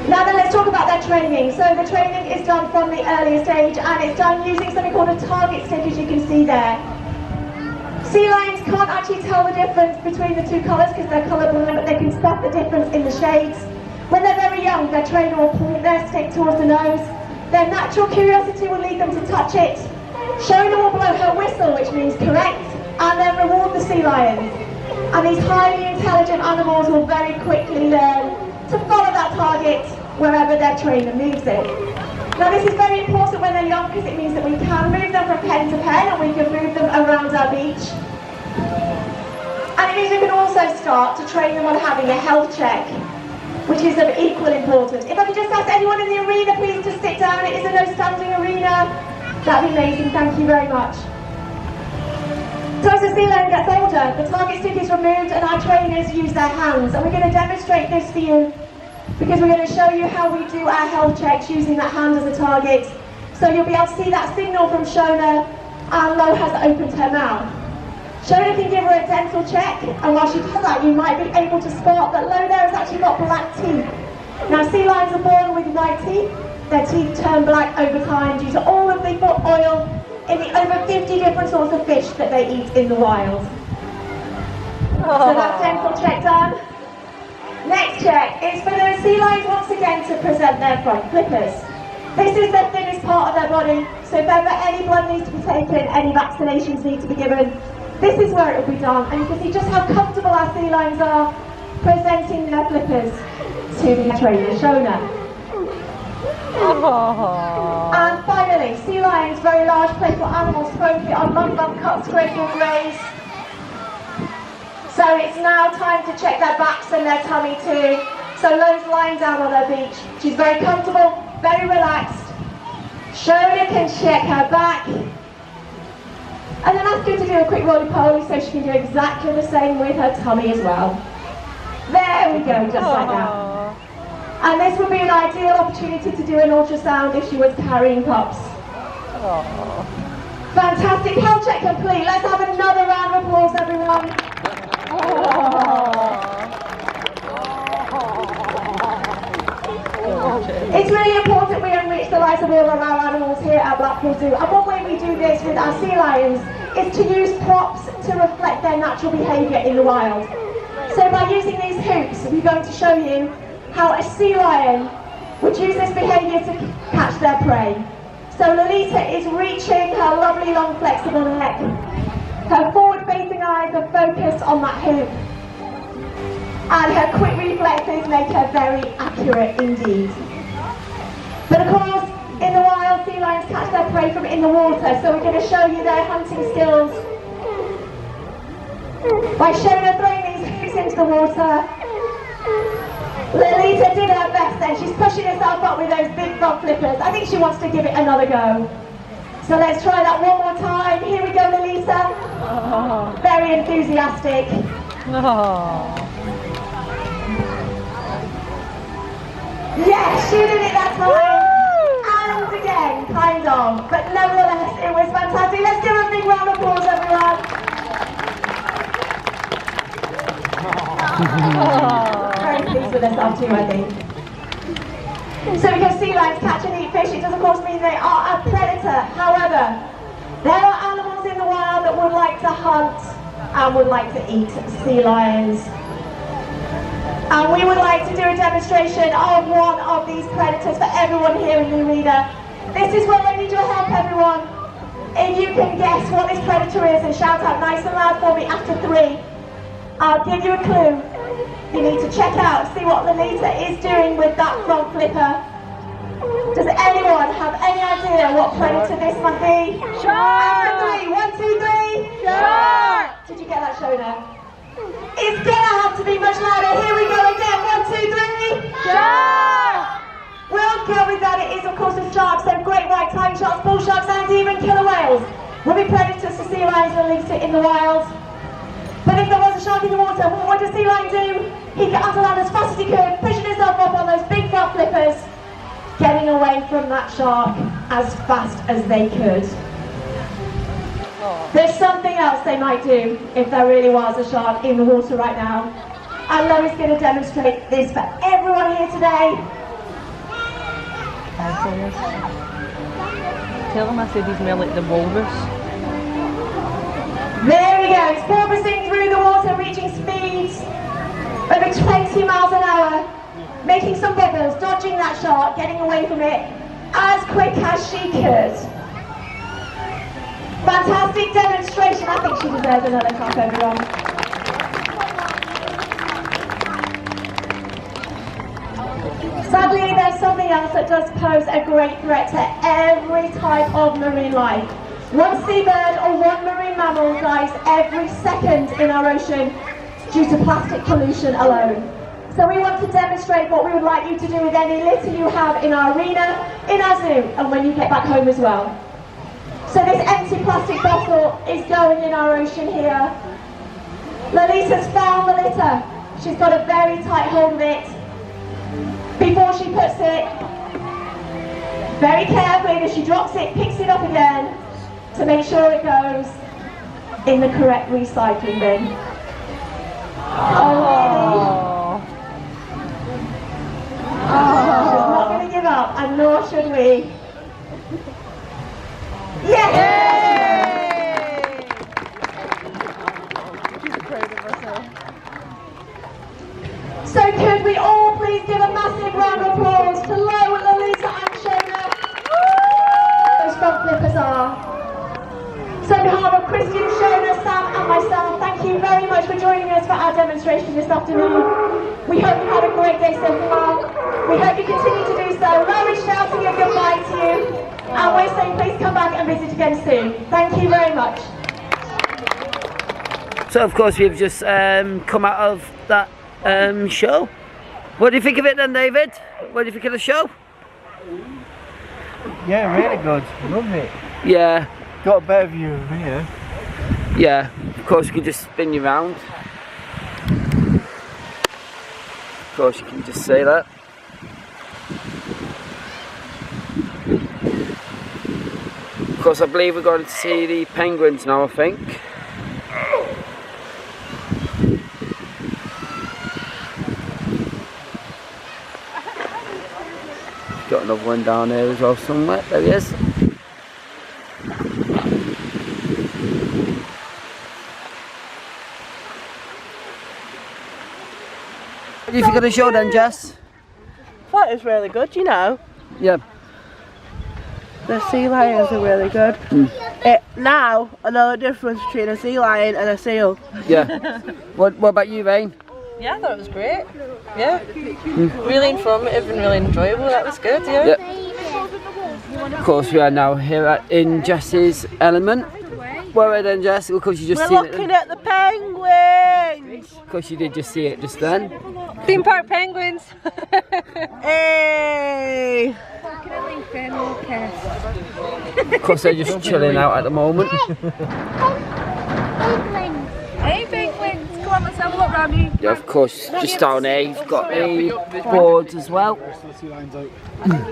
Now then, let's talk about their training. So the training is done from the earliest age, and it's done using something called a target stick, as you can see there. Sea lions can't actually tell the difference between the 2 colours because they're colourblind, but they can spot the difference in the shades. When they're very young, their trainer will point their stick towards the nose. Their natural curiosity will lead them to touch it. Shona will blow her whistle, which means correct, and then reward the sea lions. And these highly intelligent animals will very quickly learn to follow that target wherever their trainer moves it. Now this is very important when they're young because it means that we can move them from pen to pen and we can move them around our beach. And it means we can also start to train them on having a health check, which is of equal importance. If I could just ask anyone in the arena please to sit down, it is a no standing arena. That'd be amazing, thank you very much. So as the sea lion gets older, the target stick is removed and our trainers use their hands. And we're going to demonstrate this for you because we're going to show you how we do our health checks using that hand as a target. So you'll be able to see that signal from Shona, and Lo has opened her mouth. Shona can give her a dental check, and while she does that you might be able to spot that Lo there has actually got black teeth. Now sea lions are born with white teeth. Their teeth turn black over time due to all of the oil in the over 50 different sorts of fish that they eat in the wild. So that's dental check done. Next check is for the sea lions once again to present their front flippers. This is the thinnest part of their body, so if ever any blood needs to be taken, any vaccinations need to be given, this is where it will be done. And you can see just how comfortable our sea lions are presenting their flippers to the trainer Shona. And finally, sea lions, very large playful animals, focus on long cuts, graceful graze. So it's now time to check their backs and their tummy too. So Lo's lying down on her beach. She's very comfortable, very relaxed. Shona can check her back. And then ask her to do a quick roly-poly so she can do exactly the same with her tummy as well. There we go, just like that. And this would be an ideal opportunity to do an ultrasound if she was carrying pups. Fantastic, health check complete. Let's have another round of applause, everyone. It's really important we enrich the lives of all of our animals here at Blackpool Zoo. And one way we do this with our sea lions is to use props to reflect their natural behaviour in the wild. So by using these hoops, we're going to show you how a sea lion would use this behaviour to catch their prey. So Lolita is reaching her lovely long flexible neck. Her forward-facing eyes are focused on that hoop. And her quick reflexes make her very accurate indeed. But of course, in the wild, sea lions catch their prey from in the water, so we're going to show you their hunting skills by Shona throwing these hoops into the water. Lolita did her best then. She's pushing herself up with those big front flippers. I think she wants to give it another go. So let's try that one more time. Here we go, Lolita. Very enthusiastic. Yes, she did it that time. And again, kind of. But nevertheless, it was fantastic. Let's give her a big round of applause, everyone. Very pleased with herself too, I think. So because sea lions catch and eat fish, it does of course mean they are a predator. However, there are animals in the wild that would like to hunt and would like to eat sea lions. And we would like to do a demonstration of one of these predators for everyone here in the arena. This is where I need your help, everyone. If you can guess what this predator is and shout out nice and loud for me after 3, I'll give you a clue. You need to check out, see what Lolita is doing with that front flipper. Does anyone have any idea what predator this might be? Shark! After 3, 1, 2, 3. Shark! Did you get that, Shona? It's gonna have to be much louder. Here we go again. 1, 2, 3. Shark! We'll go with that. It is of course a shark. So great white time sharks, bull sharks, and even killer whales will be predators to sea lions and Lolita in the wild. But if there was a shark in the water, what would a sea lion do? He'd get onto land as fast as he could, pushing himself up on those big front flippers, getting away from that shark as fast as they could. There's something else they might do if there really was a shark in the water right now. And Lo is going to demonstrate this for everyone here today. Tell them I said he smelled like the walrus. There we go, it's porpoising through the water, reaching speeds over 20 miles an hour, making some bubbles, dodging that shark, getting away from it as quick as she could. Fantastic demonstration. I think she deserves another clap, everyone. Sadly, there's something else that does pose a great threat to every type of marine life. One seabird or one marine mammal dies every second in our ocean due to plastic pollution alone. So we want to demonstrate what we would like you to do with any litter you have in our arena, in our zoo, and when you get back home as well. So this empty plastic bottle is going in our ocean here. Lalisa's found the litter. She's got a very tight hold of it. Before she puts it, very carefully as she drops it, picks it up again to make sure it goes in the correct recycling bin. Oh, she's not going to give up, and nor should we. Yes! She's proud of herself. So could we all please give a massive round of applause to Lo, Lalisa and Shona? Those front flippers are. So on behalf of Christian, Shona, Sam and myself, thank you very much for joining us for our demonstration this afternoon. We hope you've had a great day so far. We hope you continue to do so. Lo is shouting a goodbye to you, and we're saying please come back and visit again soon. Thank you very much. So of course we've just come out of that show. What do you think of it then, David? What do you think of the show? Yeah, really good. Love it. Yeah. Got a better view of here. Yeah, of course you can just spin you round. Of course you can just say that. Of course I believe we're going to see the penguins now, I think. Got another one down there as well somewhere. There he is. What do you think of the show then, Jess? I thought it was really good, you know. Yeah. The sea lions are really good. Now, I know the difference between a sea lion and a seal. Yeah. What about you, Rain? Yeah, I thought it was great. Yeah. Really informative and really enjoyable. That was good, yeah. Yep. Of course, we are now here in Jess's element. Where then, Jess? Of course, you just We're looking at the penguins. Of course, you did just see it just then. Theme park penguins. Hey! Of course, they're just chilling out at the moment. Hey penguins, come on, let's have a look round you. Yeah, of course, just down there, you've got the boards as well.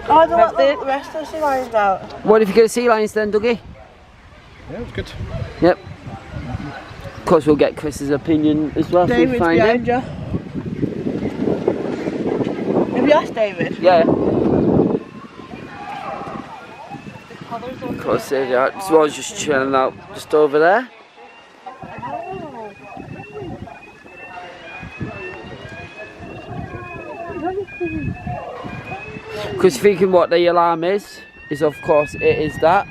Oh, they let the rest of the sea lions out. What if you get the sea lions then, Dougie? Yeah, it was good. Yep. Of course, we'll get Chris's opinion as well. David's if we find behind him. you. Have you asked David? Yeah. Of course, there they are. So I was just chilling out just over there. Because thinking what the alarm is of course it is that.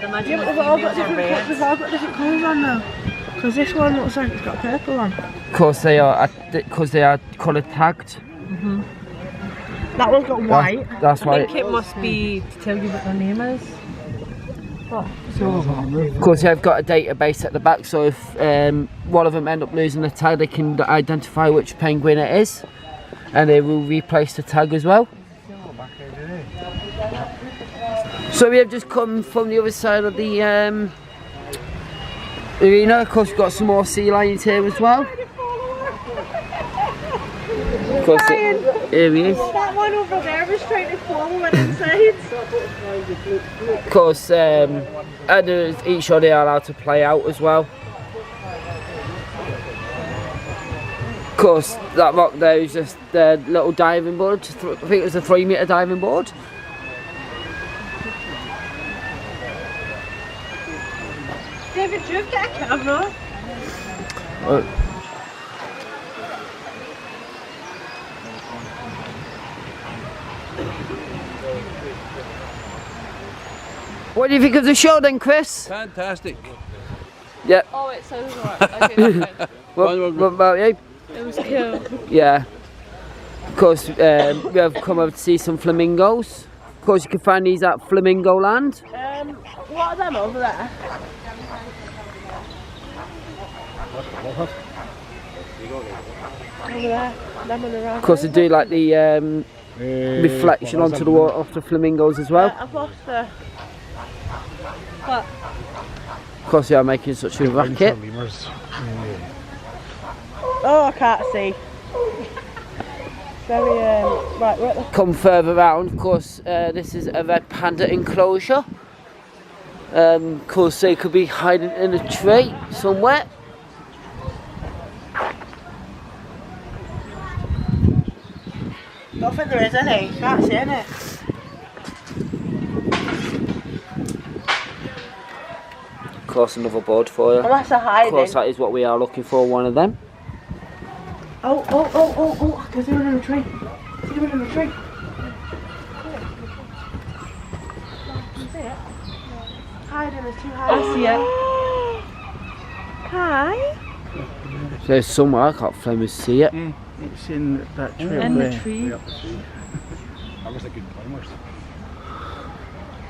Yeah, but they've all got different colours on now. Because this one looks like it's got purple on. Of course they are, because they are colour tagged. That one's got white. That's why. I think it must be to tell you what their name is. Of course they've got a database at the back, so if one of them end up losing the tag, they can identify which penguin it is, and they will replace the tag as well. So we have just come from the other side of the arena. Of course we've got some more sea lions here as well. Of course, here he is. That one over there was trying to follow it inside. Of course, and each show they are allowed to play out as well. Of course, that rock there is just the little diving board. I think it was a 3-metre diving board. David, do you get a camera? What do you think of the show then, Chris? Fantastic. Yep. Oh, it sounds alright. Okay, What about you? it was cool. Yeah. course, we have come over to see some flamingos. Of course, you can find these at Flamingo Land. What are them over there? Over there, them on the right. Of course, they do like the reflection onto the water of the flamingos as well. I've lost the... What? Of course, they are making such a racket. Oh, I can't see. Very, right, we're at the... Come further round, of course, this is a red panda enclosure. Of course, they could be hiding in a tree somewhere. I don't think there is any. Can't see any. Of course, another board for you. Unless they're hiding. Of course, that is what we are looking for, one of them. Oh, I can see one in the tree. I see one in the tree. Hiding, there's two hiding. I see it. Hi. There's somewhere, I can't flame see it. It's in that tree. In the tree. That was a good climbers.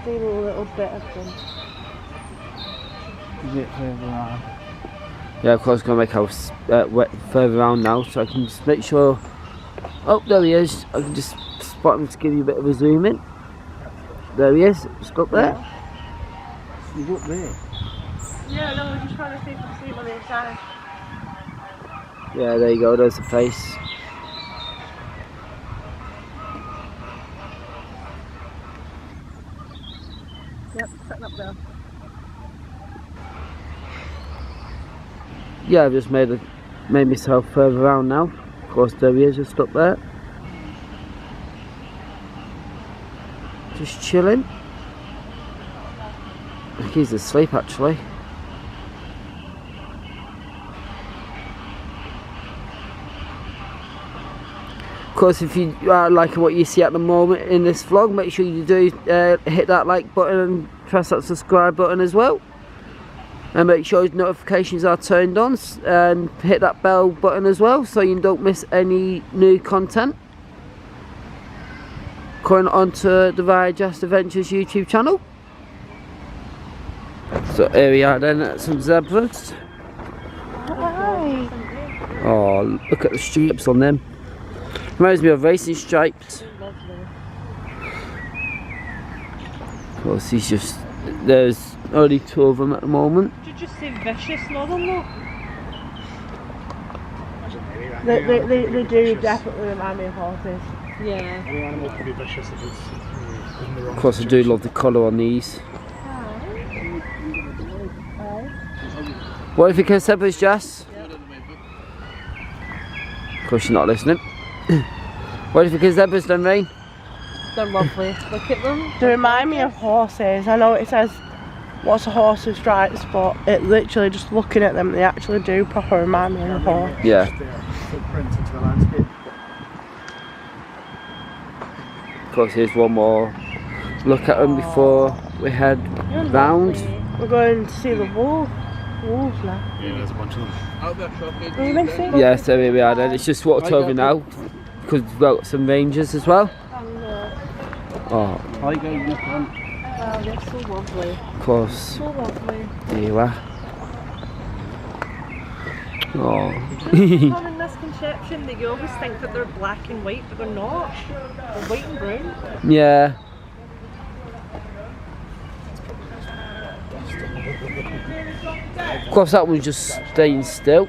See a little bit of them. Is it further on? Yeah, of course, going to make our further around now, so I can just make sure. Oh, there he is. I can just spot him to give you a bit of a zoom in. There he is, just up there. He's up there. Yeah, no, we're just trying to see if we can see him on the inside. Yeah, there you go, there's the face. Yep, setting up there. Yeah, I've just made myself further around now. Of course, there he is, just up there. Just chilling. I think he's asleep actually. Of course, if you are liking what you see at the moment in this vlog, make sure you do hit that like button and press that subscribe button as well. And make sure notifications are turned on and hit that bell button as well so you don't miss any new content. Going on to the Ride Just Adventures YouTube channel. So here we are then at some zebras. Hi. Oh, look at the stripes on them. Reminds me of racing stripes. Of course, there's only two of them at the moment. Did you just say vicious, not them though? They do definitely remind me of horses. Yeah. Any animal could be vicious if it's in the wrong Of course, I do love the colour on these. What do you think of zebras, Jess? Of course, you're not listening. What do you think of zebras then, Rain? They're lovely. Look at them. They remind me of horses. I know it says what's a horse with stripes, but it literally, just looking at them, they actually do proper remind me of a horse. Yeah. footprint into the landscape. Of course, here's one more look at them before we head round. We're going to see the wolves now. Yeah, there's a bunch of them. Are you meant to see them? Yeah, so here we are then. It's just walked over now because we've got some rangers as well. Oh, Hi guys, look on. Oh, they're so lovely. of course. So lovely. There you are. Oh. Common misconception that you always think that they're black and white, but they're not. They're white and brown. Yeah. Of course, that one's just staying still.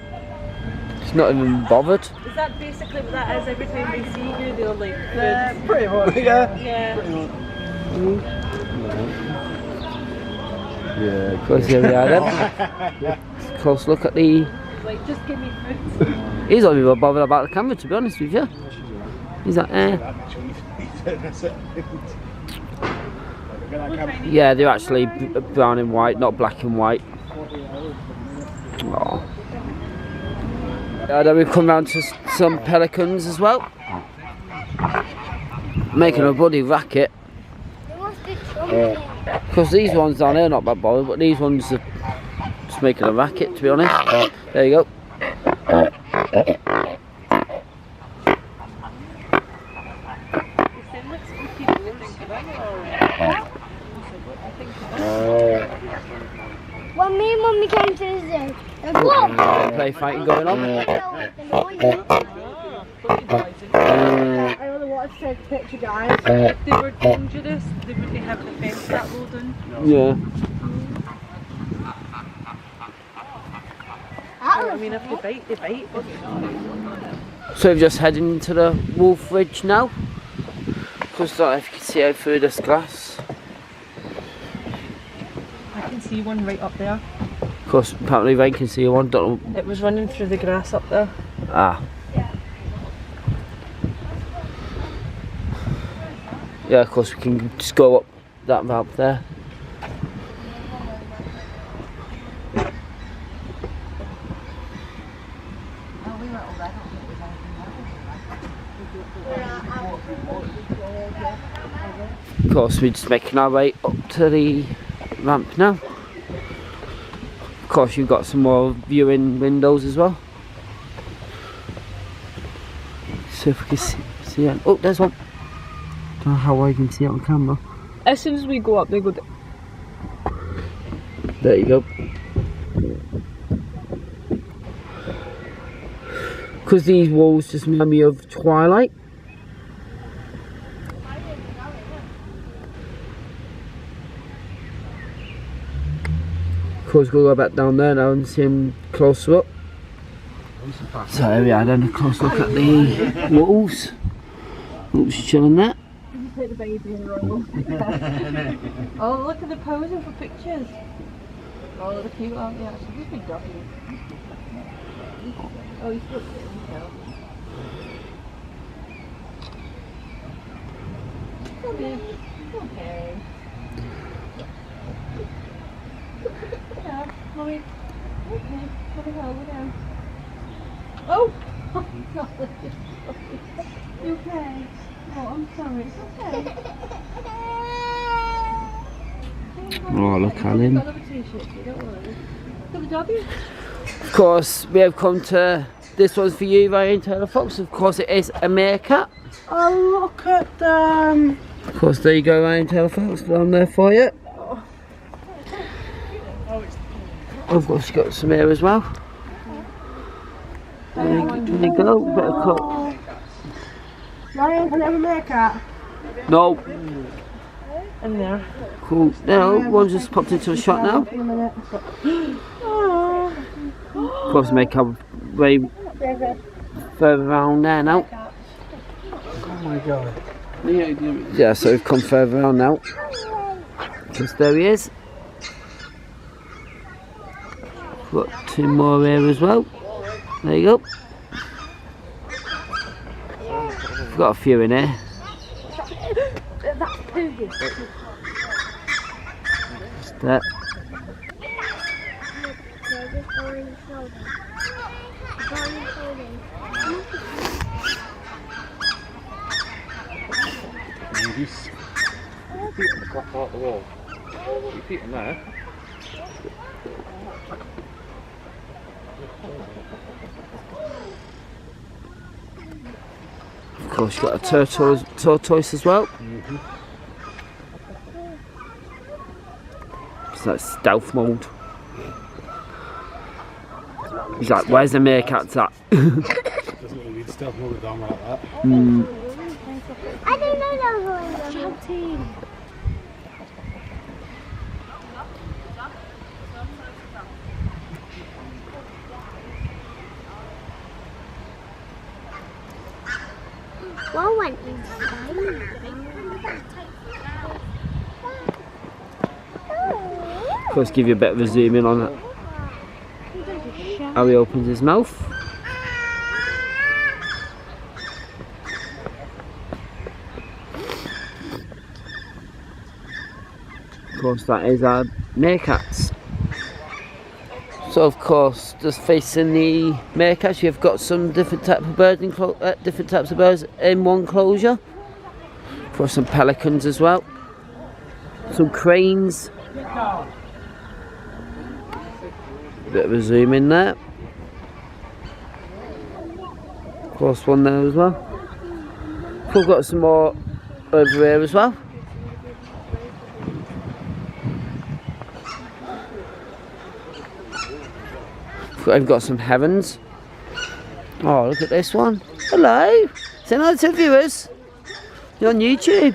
It's not even bothered. Is that basically what that is? Every time they see you, they're like, good. Pretty much, yeah. Yeah. Pretty much. Yeah, of course, here we are then. Close look at the. Like, just give me food. He's not even bothered about the camera, to be honest with you. He's like, Yeah, they're actually brown and white, not black and white. Oh. Then we've come round to some pelicans as well. Making a bloody racket. Because these ones down here are not that bothered, but these ones are just making a racket, to be honest. There you go. When me and Mummy came to the zoo, what? Play fighting going on. I really wanted to take a picture, guys. They were dangerous. They wouldn't have the fence that low down. Yeah. I mean, if they bite, they bite. So we're just heading into the Wolf Ridge now. Because I don't know if you can see out through this glass. I can see one right up there. Of course, apparently Ray can see one. Don't know. It was running through the grass up there. Ah. Yeah, of course we can just go up that ramp there. Of course we're just making our way up to the ramp now. Of course you've got some more viewing windows as well. So if we can see it. Oh, there's one. Don't know how well you can see it on camera. As soon as we go up, they go down. There you go. Because these walls just remind me of Twilight. Of course we'll go back down there now and see him closer up. So here we are then, a close look at the walls. Oops, she's chilling there. Take the baby and roll. Oh, look at the posing for pictures. Oh, they're cute, aren't they? Actually, these big doggies. Oh, he's still sitting himself. Okay. Yeah, mommy. Okay, let me hold it down. Oh! You okay? Oh, I'm sorry. It's okay. Oh, look at him. Got another t-shirt, so don't worry. Got the doggy? Of course, we have come to this one's for you, Ryan Taylor Fox. Of course, it is a meerkat. Oh, look at them. Of course, there you go, Ryan Taylor Fox. Down there for you. Of course, you've got some here as well. There you go, bit of cut. Ryan, can I have a meerkat? No. In there. Cool. No, one just popped into a shot now. Of course, make our way further around there now. Oh my god. Yeah, so we've come further around now. Because there he is. Got two more here as well. There you go. We've got a few in here. That. Out the wall. Your feet in there. Of course, you've got a tortoise as well. It's like stealth mode. He's like, where's the meerkats at? Doesn't really need stealth mode with down like that. I didn't know that was going on. What went inside? Of course, give you a bit of a zoom in on it. How he opens his mouth. Of course, that is our meerkats. So, of course, just facing the meerkats, you've got some different type of birds different types of birds in one enclosure. Of course, some pelicans as well. Some cranes. Bit of a zoom in there. Of course, one there as well. We've got some more over here as well. I've got some herons. Oh, look at this one. Hello. Say hello to viewers. You're on YouTube.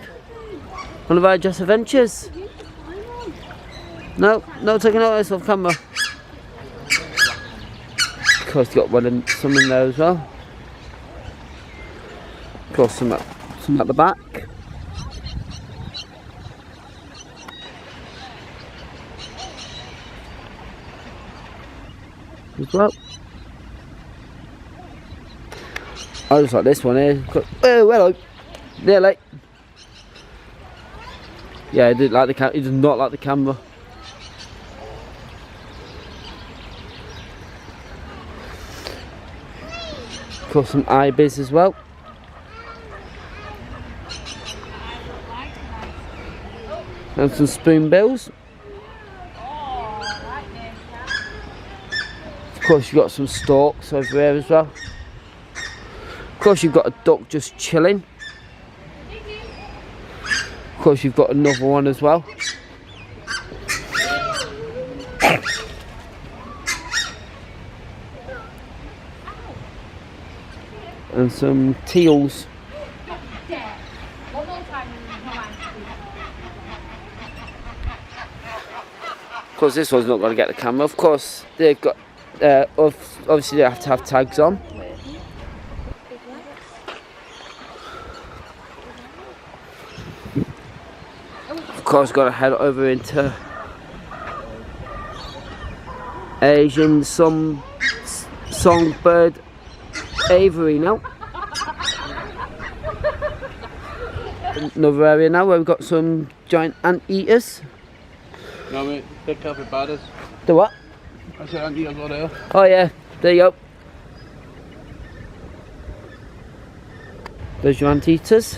One of our Just Adventures. No, no taking notice of camera. Of course, got some in there as well. Of course, some at the back. As well. I just like this one here. Oh, hello. Nearly. Yeah, he didn't like the camera. He does not like the camera. Of course, some ibis as well. And some spoonbills. Of course, you've got some storks over there as well. Of course, you've got a duck just chilling. Of course, you've got another one as well. And some teals. Of course, this one's not going to get the camera. Of course, they've got, obviously they have to have tags on. Of course, got to head over into Asian songbird aviary now. Another area now where we've got some giant anteaters. No mate, big capybaras. The what? I said anteaters over there. Oh yeah, there you go. There's your anteaters.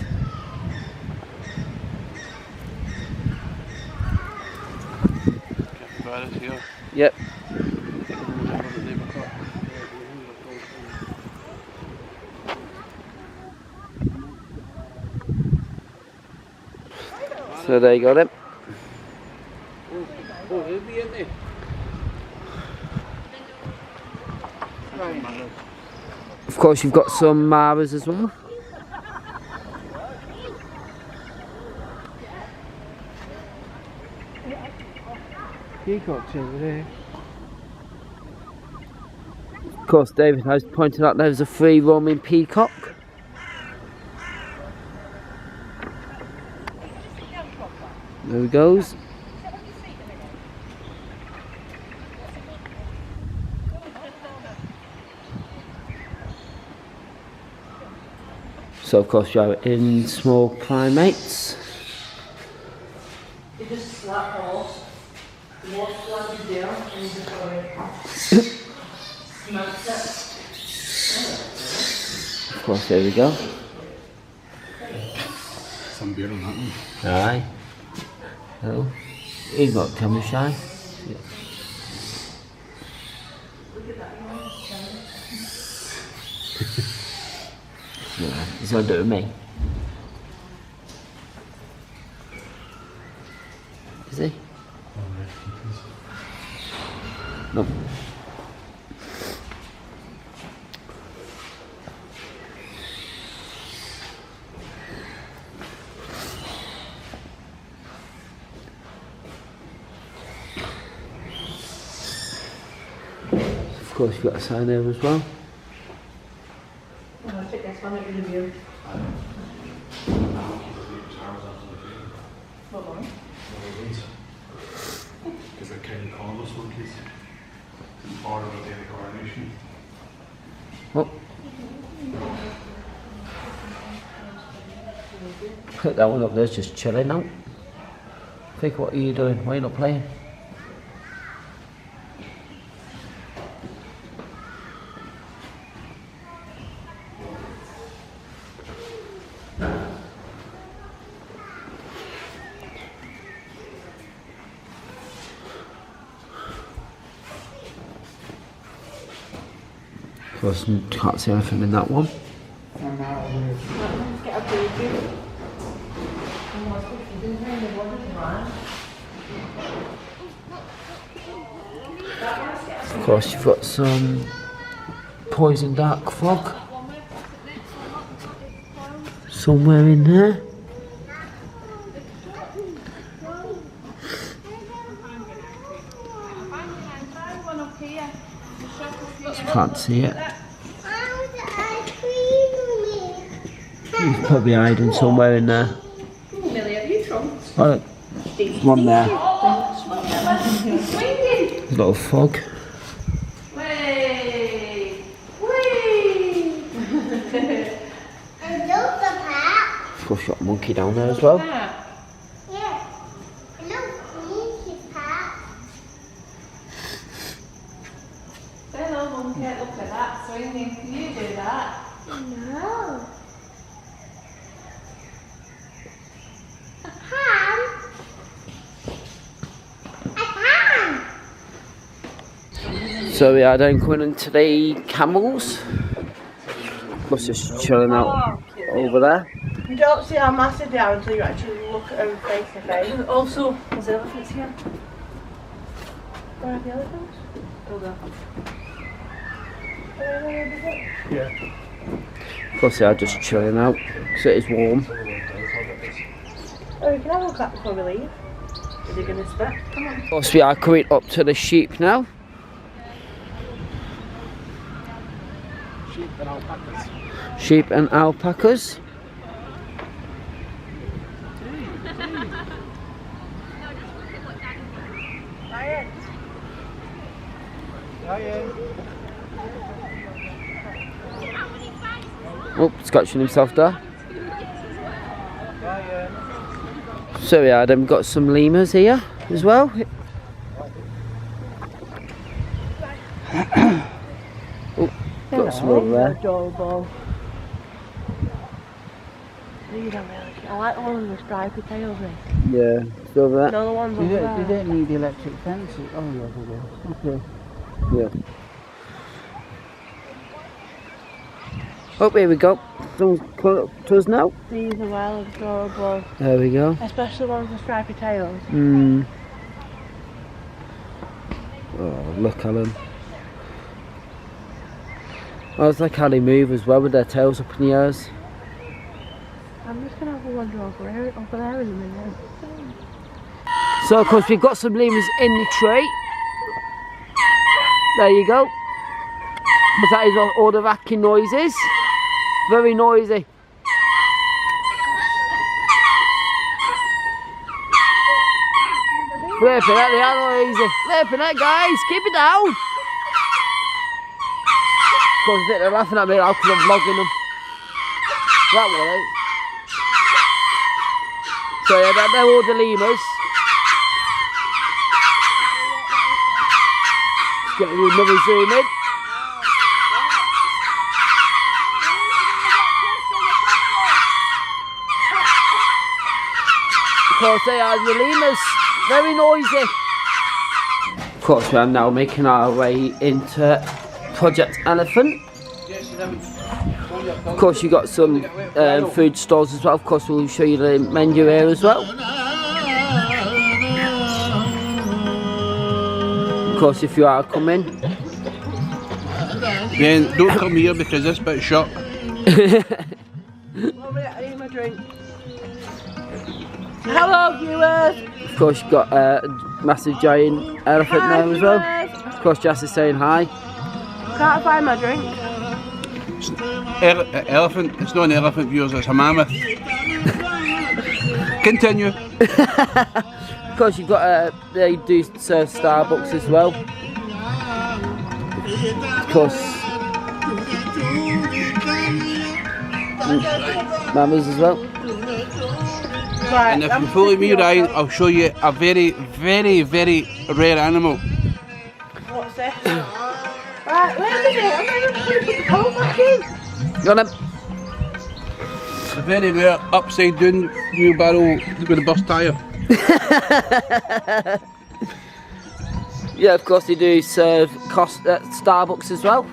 Capybaras here. Yep. So there you go then. Oh, he'll be in there. Of course, you've got some maras as well. Peacocks over there. Of course, David has pointed out there's a free roaming peacock. There he goes. So of course you are in small primates. You just slap the horse. The horse slams you down and you just go smacks it. Of course, there we go. Some beer on that one. Aye. Oh, he's not camera shy. Yeah. Yeah, he's gonna do it with me. Is he? No. Of course, you've got a sign there as well. I'll take this one out of the view. What one? Because they're kind of harmless monkeys. It's part of the day of coronation. Oh. Put that one up there, just chilling now. Think, what are you doing? Why are you not playing? Of course, can't see anything in that one. Let's get a preview. Of course, you've got some poison dark fog somewhere in there. Can't see it. He's probably hiding somewhere in there. Oh, look. There's one there. There's a little fog. Of course, you've got a monkey down there as well. Hello, monkey. Look at that swinging. Can you do that? No. I can. So we are then coming into the camels. Of course, just chilling out over there. You don't see how massive they are until you actually look at them face to face. Also, there's elephants here. Where are the elephants? Over. Yeah. Of course, they are just chilling out because it is warm. Oh, we can have a look at before we leave. Is he going to spit? Come on. Of course, we are coming up to the sheep now. Sheep and alpacas. Sheep and alpacas. Oh, scratching himself there. So yeah, then we've got some lemurs here as well. Oh, got some over there. Adorable. These are really cute. I like the ones with stripy tails. Yeah, it's over there. No, the ones over there. They don't need the electric fence. Oh yeah, they do. Okay. Yeah. Oh, here we go. Someone's coming up to us now. These are well adorable. There we go. Especially the ones with stripy tails. Hmm. Oh, look at them. I was like how they move as well with their tails up in the airs. I'm just going to have a wander over there in a minute. So of course we've got some lemurs in the tree. There you go. But that is all the racking noises. Very noisy. Flipping it, they are noisy. Flipping it, guys, keep it down. Of course, they're laughing at me now because I'm vlogging them. That one, eh? So yeah, they're all the lemurs. Getting another zoom in. Of course they are the lemurs, very noisy. Of course we are now making our way into Project Elephant. Of course you've got some food stores as well. Of course we'll show you the menu here as well. Of course if you are coming. Then don't come here because this bit's shut. 1 minute, I need my drink. Hello viewers! Of course you've got a massive giant elephant Hi, there as well. viewers. Of course Jess is saying hi. Can't find my drink. Elephant, it's not an elephant, viewers, it's a mammoth. Continue. Of course you've got they do serve Starbucks as well. Of course mammals as well. Right, And if you follow me Ryan, I'll show you a very, very, very rare animal. What's this? Right, wait a minute, I'm going to put the coat back in. Go on then. It's a very rare upside down wheelbarrow with a bus tyre. Yeah, of course they do serve Starbucks as well.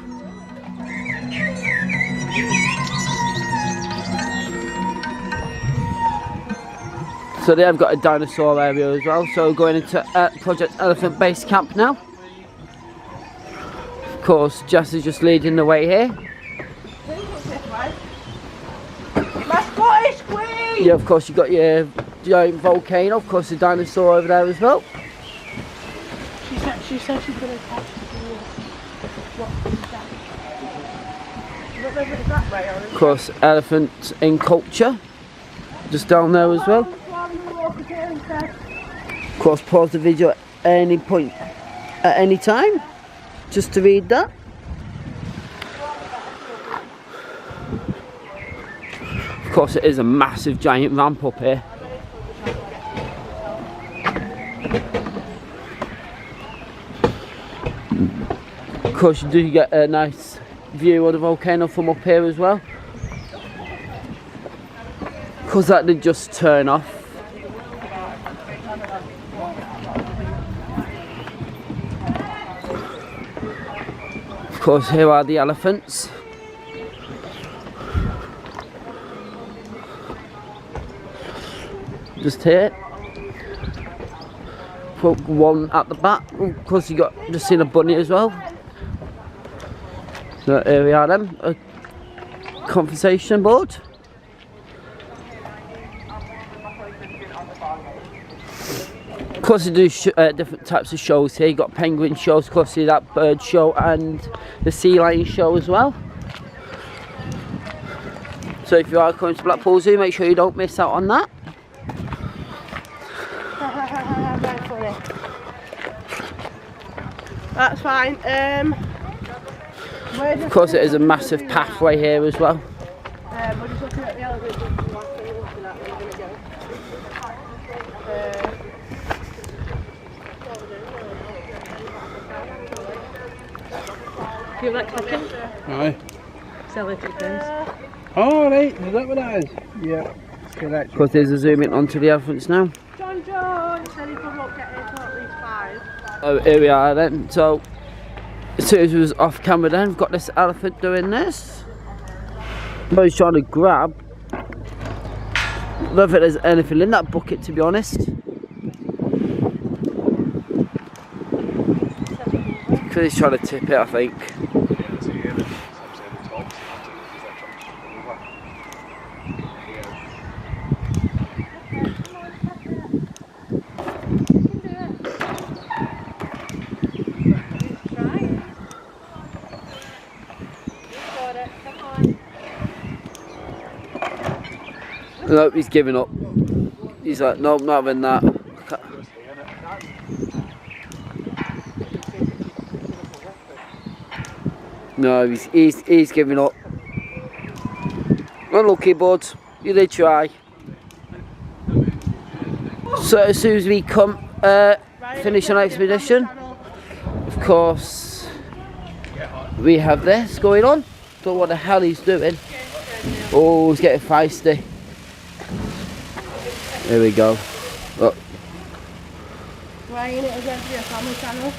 So they have got a dinosaur area as well. So going into Project Elephant Base Camp now. Of course, Jess is just leading the way here. My Scottish queen! Yeah, of course you've got your giant volcano. Of course, the dinosaur over there as well. She said she's going to catch Of course, elephant in culture. Just down there as well. Of course, pause the video at any point, at any time, just to read that. Of course, it is a massive giant ramp up here. Of course, you do get a nice view of the volcano from up here as well. Of course, that did just turn off. Of course, here are the elephants. Just here. Put one at the back. Of course, you got just seen a bunny as well. So here we are then. A conversation board. Of course, you do different types of shows here. You got penguin shows, of course, see that bird show and the sea lion show as well. So if you are coming to Blackpool Zoo, make sure you don't miss out on that. That's fine. Of course, it is a massive pathway here as well. We're just looking at the elephants. Do you like chicken? Aye. Silly chickens. Oh, right, is that what that is? Yeah, correct. Of course, there's a zoom in onto the elephants now. John said he could look at it till at least 5. Oh, here we are then. So, as soon as we was off camera then, we've got this elephant doing this. He's trying to grab. I don't think there's anything in that bucket, to be honest. Because he's trying to tip it, I think. Nope, he's giving up. He's like, nope, not having that. No, he's giving up. Unlucky, bud. You did try. So as soon as we come finish an expedition, of course, we have this going on. Don't know what the hell he's doing. Oh, he's getting feisty. There we go. Look. Ryan, it again for your family channel.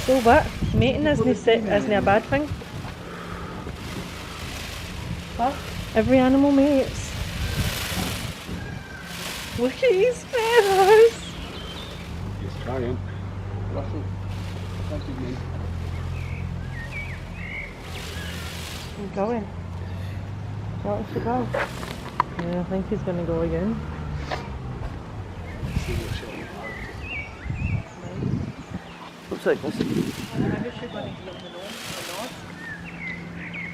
So what? Mating isn't a bad thing. What? Every animal mates. Look at his feathers. He's trying. Russell. That's me. He's going. Wants to go. Yeah, I think he's going to go again. Looks like this.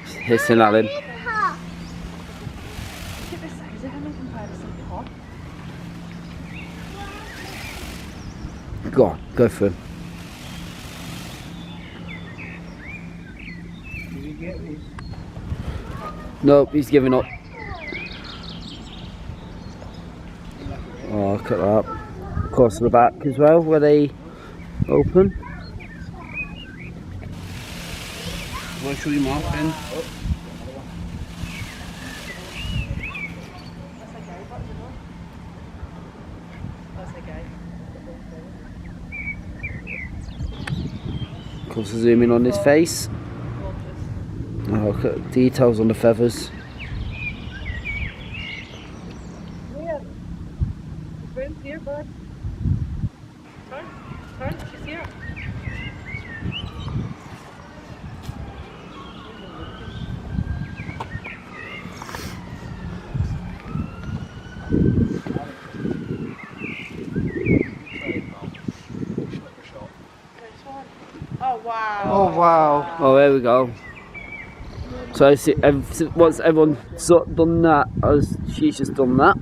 Hissing at him. Look at the size of him in comparison to Hot. Go on, go for him. Did he get these? Nope, he's giving up. Oh, look at that. Of course, the back as well, where they open. Want to show you more, Ben? Of course, zoom in on his face. Oh, look at the details on the feathers. Yeah. Friend's here, bud. Turn, she's here. Oh wow. Oh wow. Oh, there we go. So I see, once everyone's done that, she's just done that.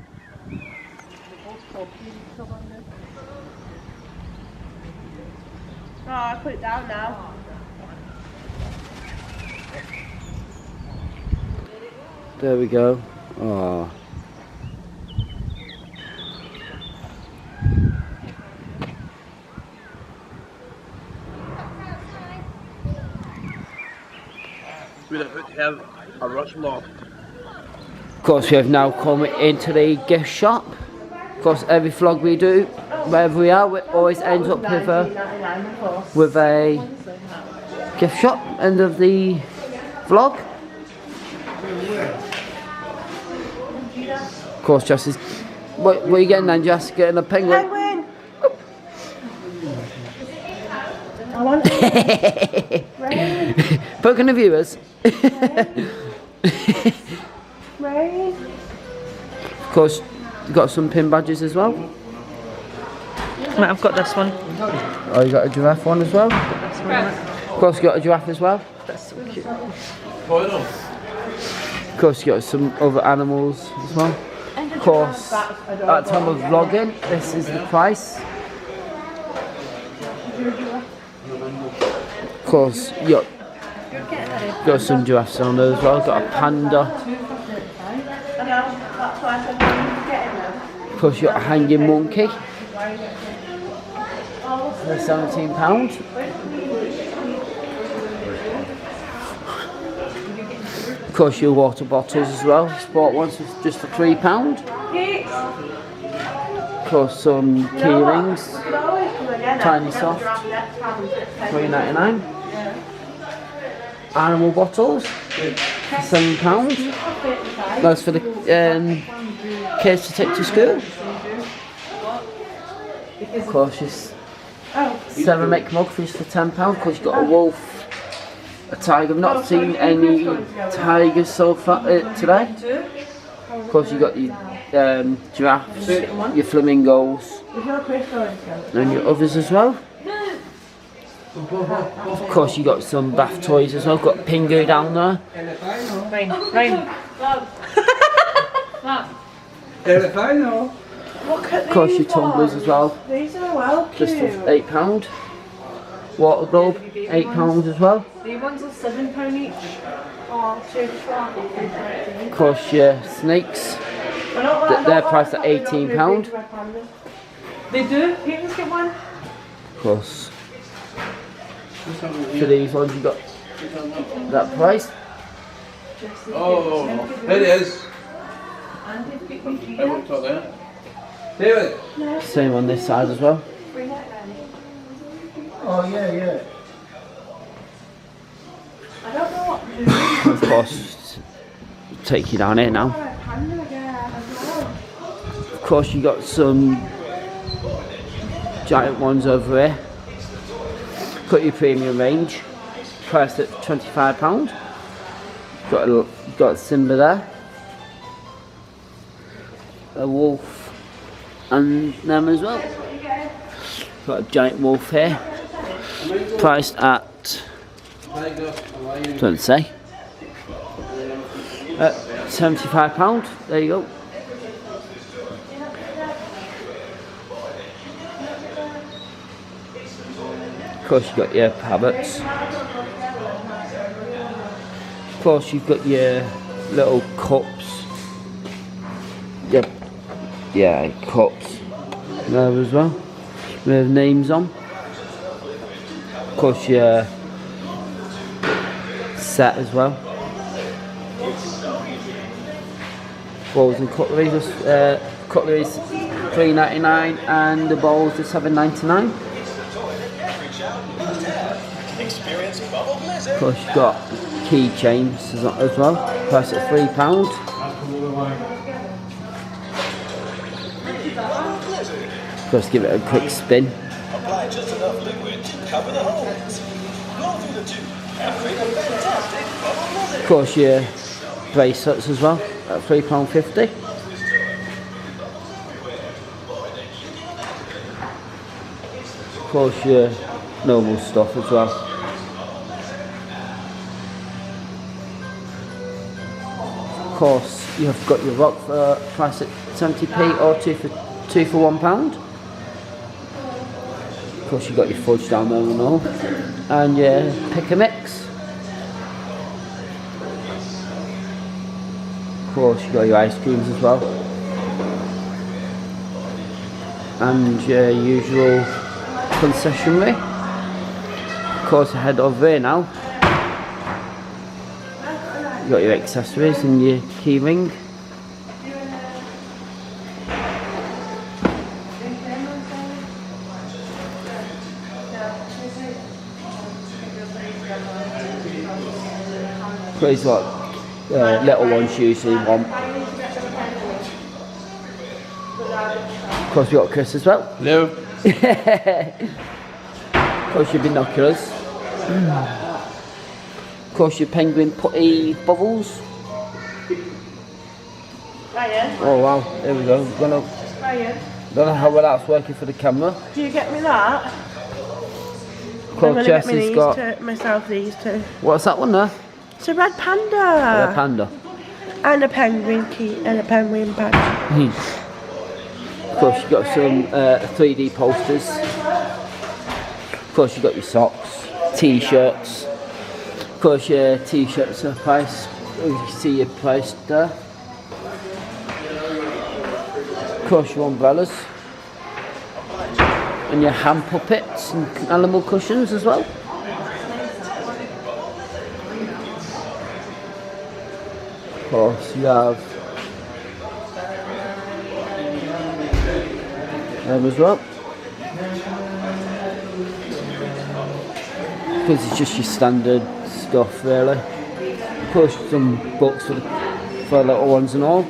Oh, I put it down now. There we go. Oh. We're about to have a rush log. Of course, we have now come into the gift shop. Of course, every vlog we do, wherever we are, it always ends up with a gift shop. End of the vlog. Of course, Jess is. What are you getting then, Jess? Getting a penguin? Penguin! I want it. Rain. Poking the viewers. Rain. Of course, you've got some pin badges as well. Right, I've got this one. Oh, you got a giraffe one as well? Of course, you got a giraffe as well. That's so cute. Of course, you got some other animals as well. Of course, at the time of vlogging, this is the price. Of course, you got some giraffes on there as well. Got a panda. Of course, you got a hanging monkey for £17. Of course, your water bottles as well. Sport ones for just for £3. Of course, some key rings, tiny soft, £3.99. Animal bottles, £7. That's for the kids to take to school. Of course, just ceramic mug for just for £10. Of course, you've got a wolf, a tiger. I've not seen any tigers so far today. Of course, you've got your giraffes, your flamingos, and your others as well. Of course, you got some bath toys as well. Got Pingu down there. Rain. Of course, your tumblers as well. These are well cute. Just for £8. Water globe, £8 as well. These ones are £7 each. Or £2 for Of course, your snakes. They're priced at £18. They do. Peyton's get one. Of course. For these ones, you got that price. Oh, there it is. I won't talk there. David. Same on this side as well. Oh yeah. I don't know what to do. Of course, take you down here now. Of course, you got some giant ones over here. Got your premium range, priced at £25. Got Simba there, a wolf, and them as well. Got a giant wolf here, priced at, don't say, at £75. There you go. Of course, you've got your parrots. Of course, you've got your little cups. Yeah, cups there as well, with names on. Of course, your set as well. Bowls and cutleries, cutleries £3.99 and the bowls are £7.99. Of course, you've got keychains as well, priced at £3. Just give it a quick spin. Apply just enough liquid to cover the holes. Roll through the tube and create a fantastic bubble. Of course, your bracelets as well at £3.50. Of course, your normal stuff as well. Of course, you've got your rock for price at 70p or two for £1. Of course, you've got your fudge down there and all, and your pick a mix. Of course, you've got your ice creams as well, and your usual concessionary. Of course, head over here now. You've got your accessories and your key ring. It's what little ones usually want. Of course, we got Chris as well. Hello. Of course, your binoculars. Of course, your penguin putty bubbles. Oh wow, here we go. Don't know how well that's working for the camera. Do you get me that? Of course, Jesse's got myself these two. What's that one there? It's a red panda. A panda. And a penguin key and a penguin badge. Of course, you've got some 3D posters. Of course, you've got your socks, t-shirts. Of course, your t-shirts are priced. You can see your price there. Of course, your umbrellas. And your hand puppets and animal cushions as well. Of course, you have them as well. Because it's just your standard stuff, really. Of course, some books for the little ones and all.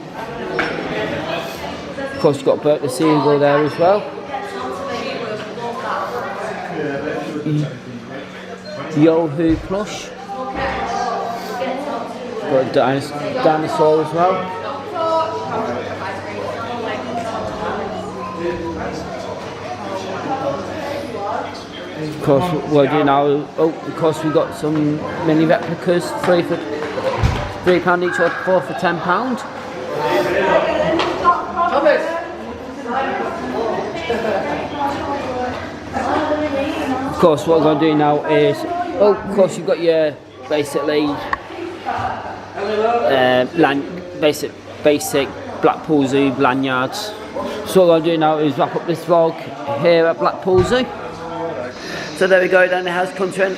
Of course, you've got Bert the Seagull there as well. Yo-Hoo plush. Got a dinosaur as well. Of course, we're doing now. Oh, of course, we've got some mini replicas, £3 each, or 4 for £10. Of course, what we're going to do now is, oh, of course, you've got your basically basic Blackpool Zoo lanyards. So what we're going to do now is wrap up this vlog here at Blackpool Zoo. So there we go, then it has come to an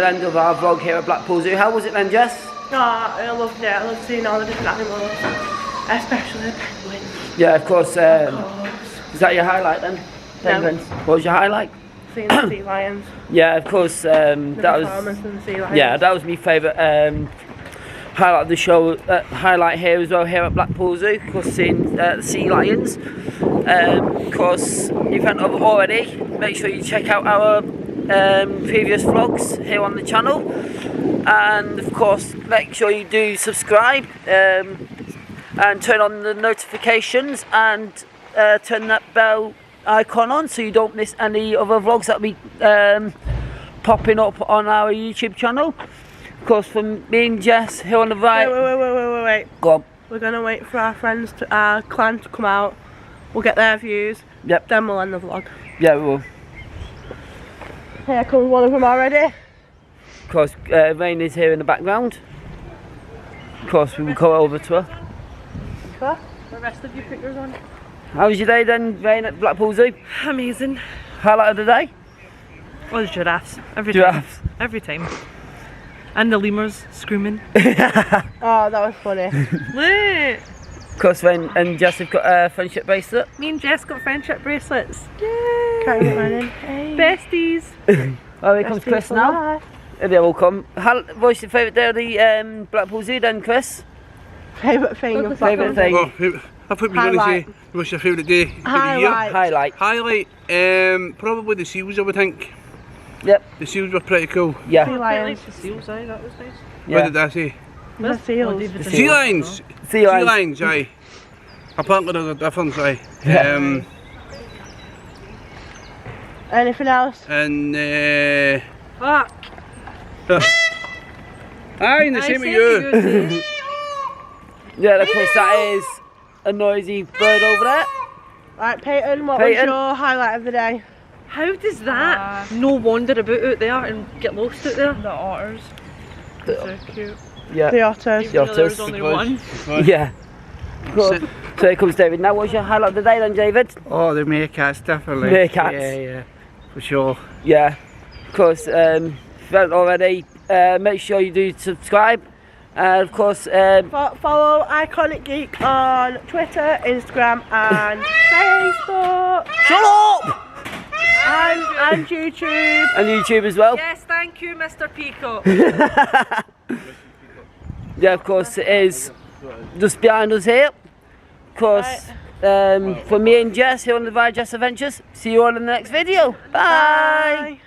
end of our vlog here at Blackpool Zoo. How was it then, Jess? Oh, I loved it. I loved seeing all the different animals, especially the penguins. Yeah, of course. Is that your highlight then? Penguins. No. What was your highlight? Seeing the sea lions. Yeah, of course. That was. And the sea lions. Yeah, that was my favourite highlight of the show. Highlight here as well, here at Blackpool Zoo. Of course, seeing the sea lions. Of course, if you haven't already, make sure you check out our previous vlogs here on the channel, and of course, make sure you do subscribe and turn on the notifications and turn that bell icon on so you don't miss any other vlogs that will be popping up on our YouTube channel. Of course, from me and Jess here on the right. Wait. Go on. We're gonna wait for our friends, our clan to come out. We'll get their views. Yep. Then we'll end the vlog. Yeah, we will. Here comes one of them already. Of course, Rain is here in the background. Of course, we will go over to her. What? The rest of your pictures on. How was your day then, Rain, at Blackpool Zoo? Amazing. Highlight of the day? Oh, the giraffes. Every Giraffes. time. Every time. And the lemurs screaming. Oh, that was funny. Look. Of course, Rain and Jess have got a friendship bracelet. Me and Jess got friendship bracelets. Yay. Carry it running. Hey. Besties. Oh, here comes Chris now. They will come. What's your favourite day of the Blackpool Zoo then, Chris? Favourite thing of Favourite thing? Oh, I thought we were going to say, what's your favourite day of the year? Highlight. Highlight, probably the seals, I would think. Yep. The seals were pretty cool. Yeah. Sea lions. The seals, aye, that was nice. Yeah. What did I say? The seals. Sea lions! Sea lions. Sea lions, aye. Apparently there's a difference, aye. Anything else? And Fuck. aye, and the same with you. Yeah, of course that is a noisy bird over there. Right, Peyton, what was your highlight of the day? How does that no wander about out there and get lost out there? The otters. They're cute. Yeah. The otters. Even though there was only one. Yeah. Cool. So here comes David. Now, what's your highlight of the day then, David? Oh, the meerkats, definitely. Meerkats. Yeah, for sure. Yeah. Of course, if you haven't already, make sure you do subscribe. And of course, follow Iconic Geek on Twitter, Instagram, and Facebook. Shut up! And YouTube. And YouTube as well. Yes, thank you, Mr. Peacock. Yeah, of course, it is just behind us here. Of course, for me and Jess here on the Ride Jess Adventures. See you all in the next video. Bye.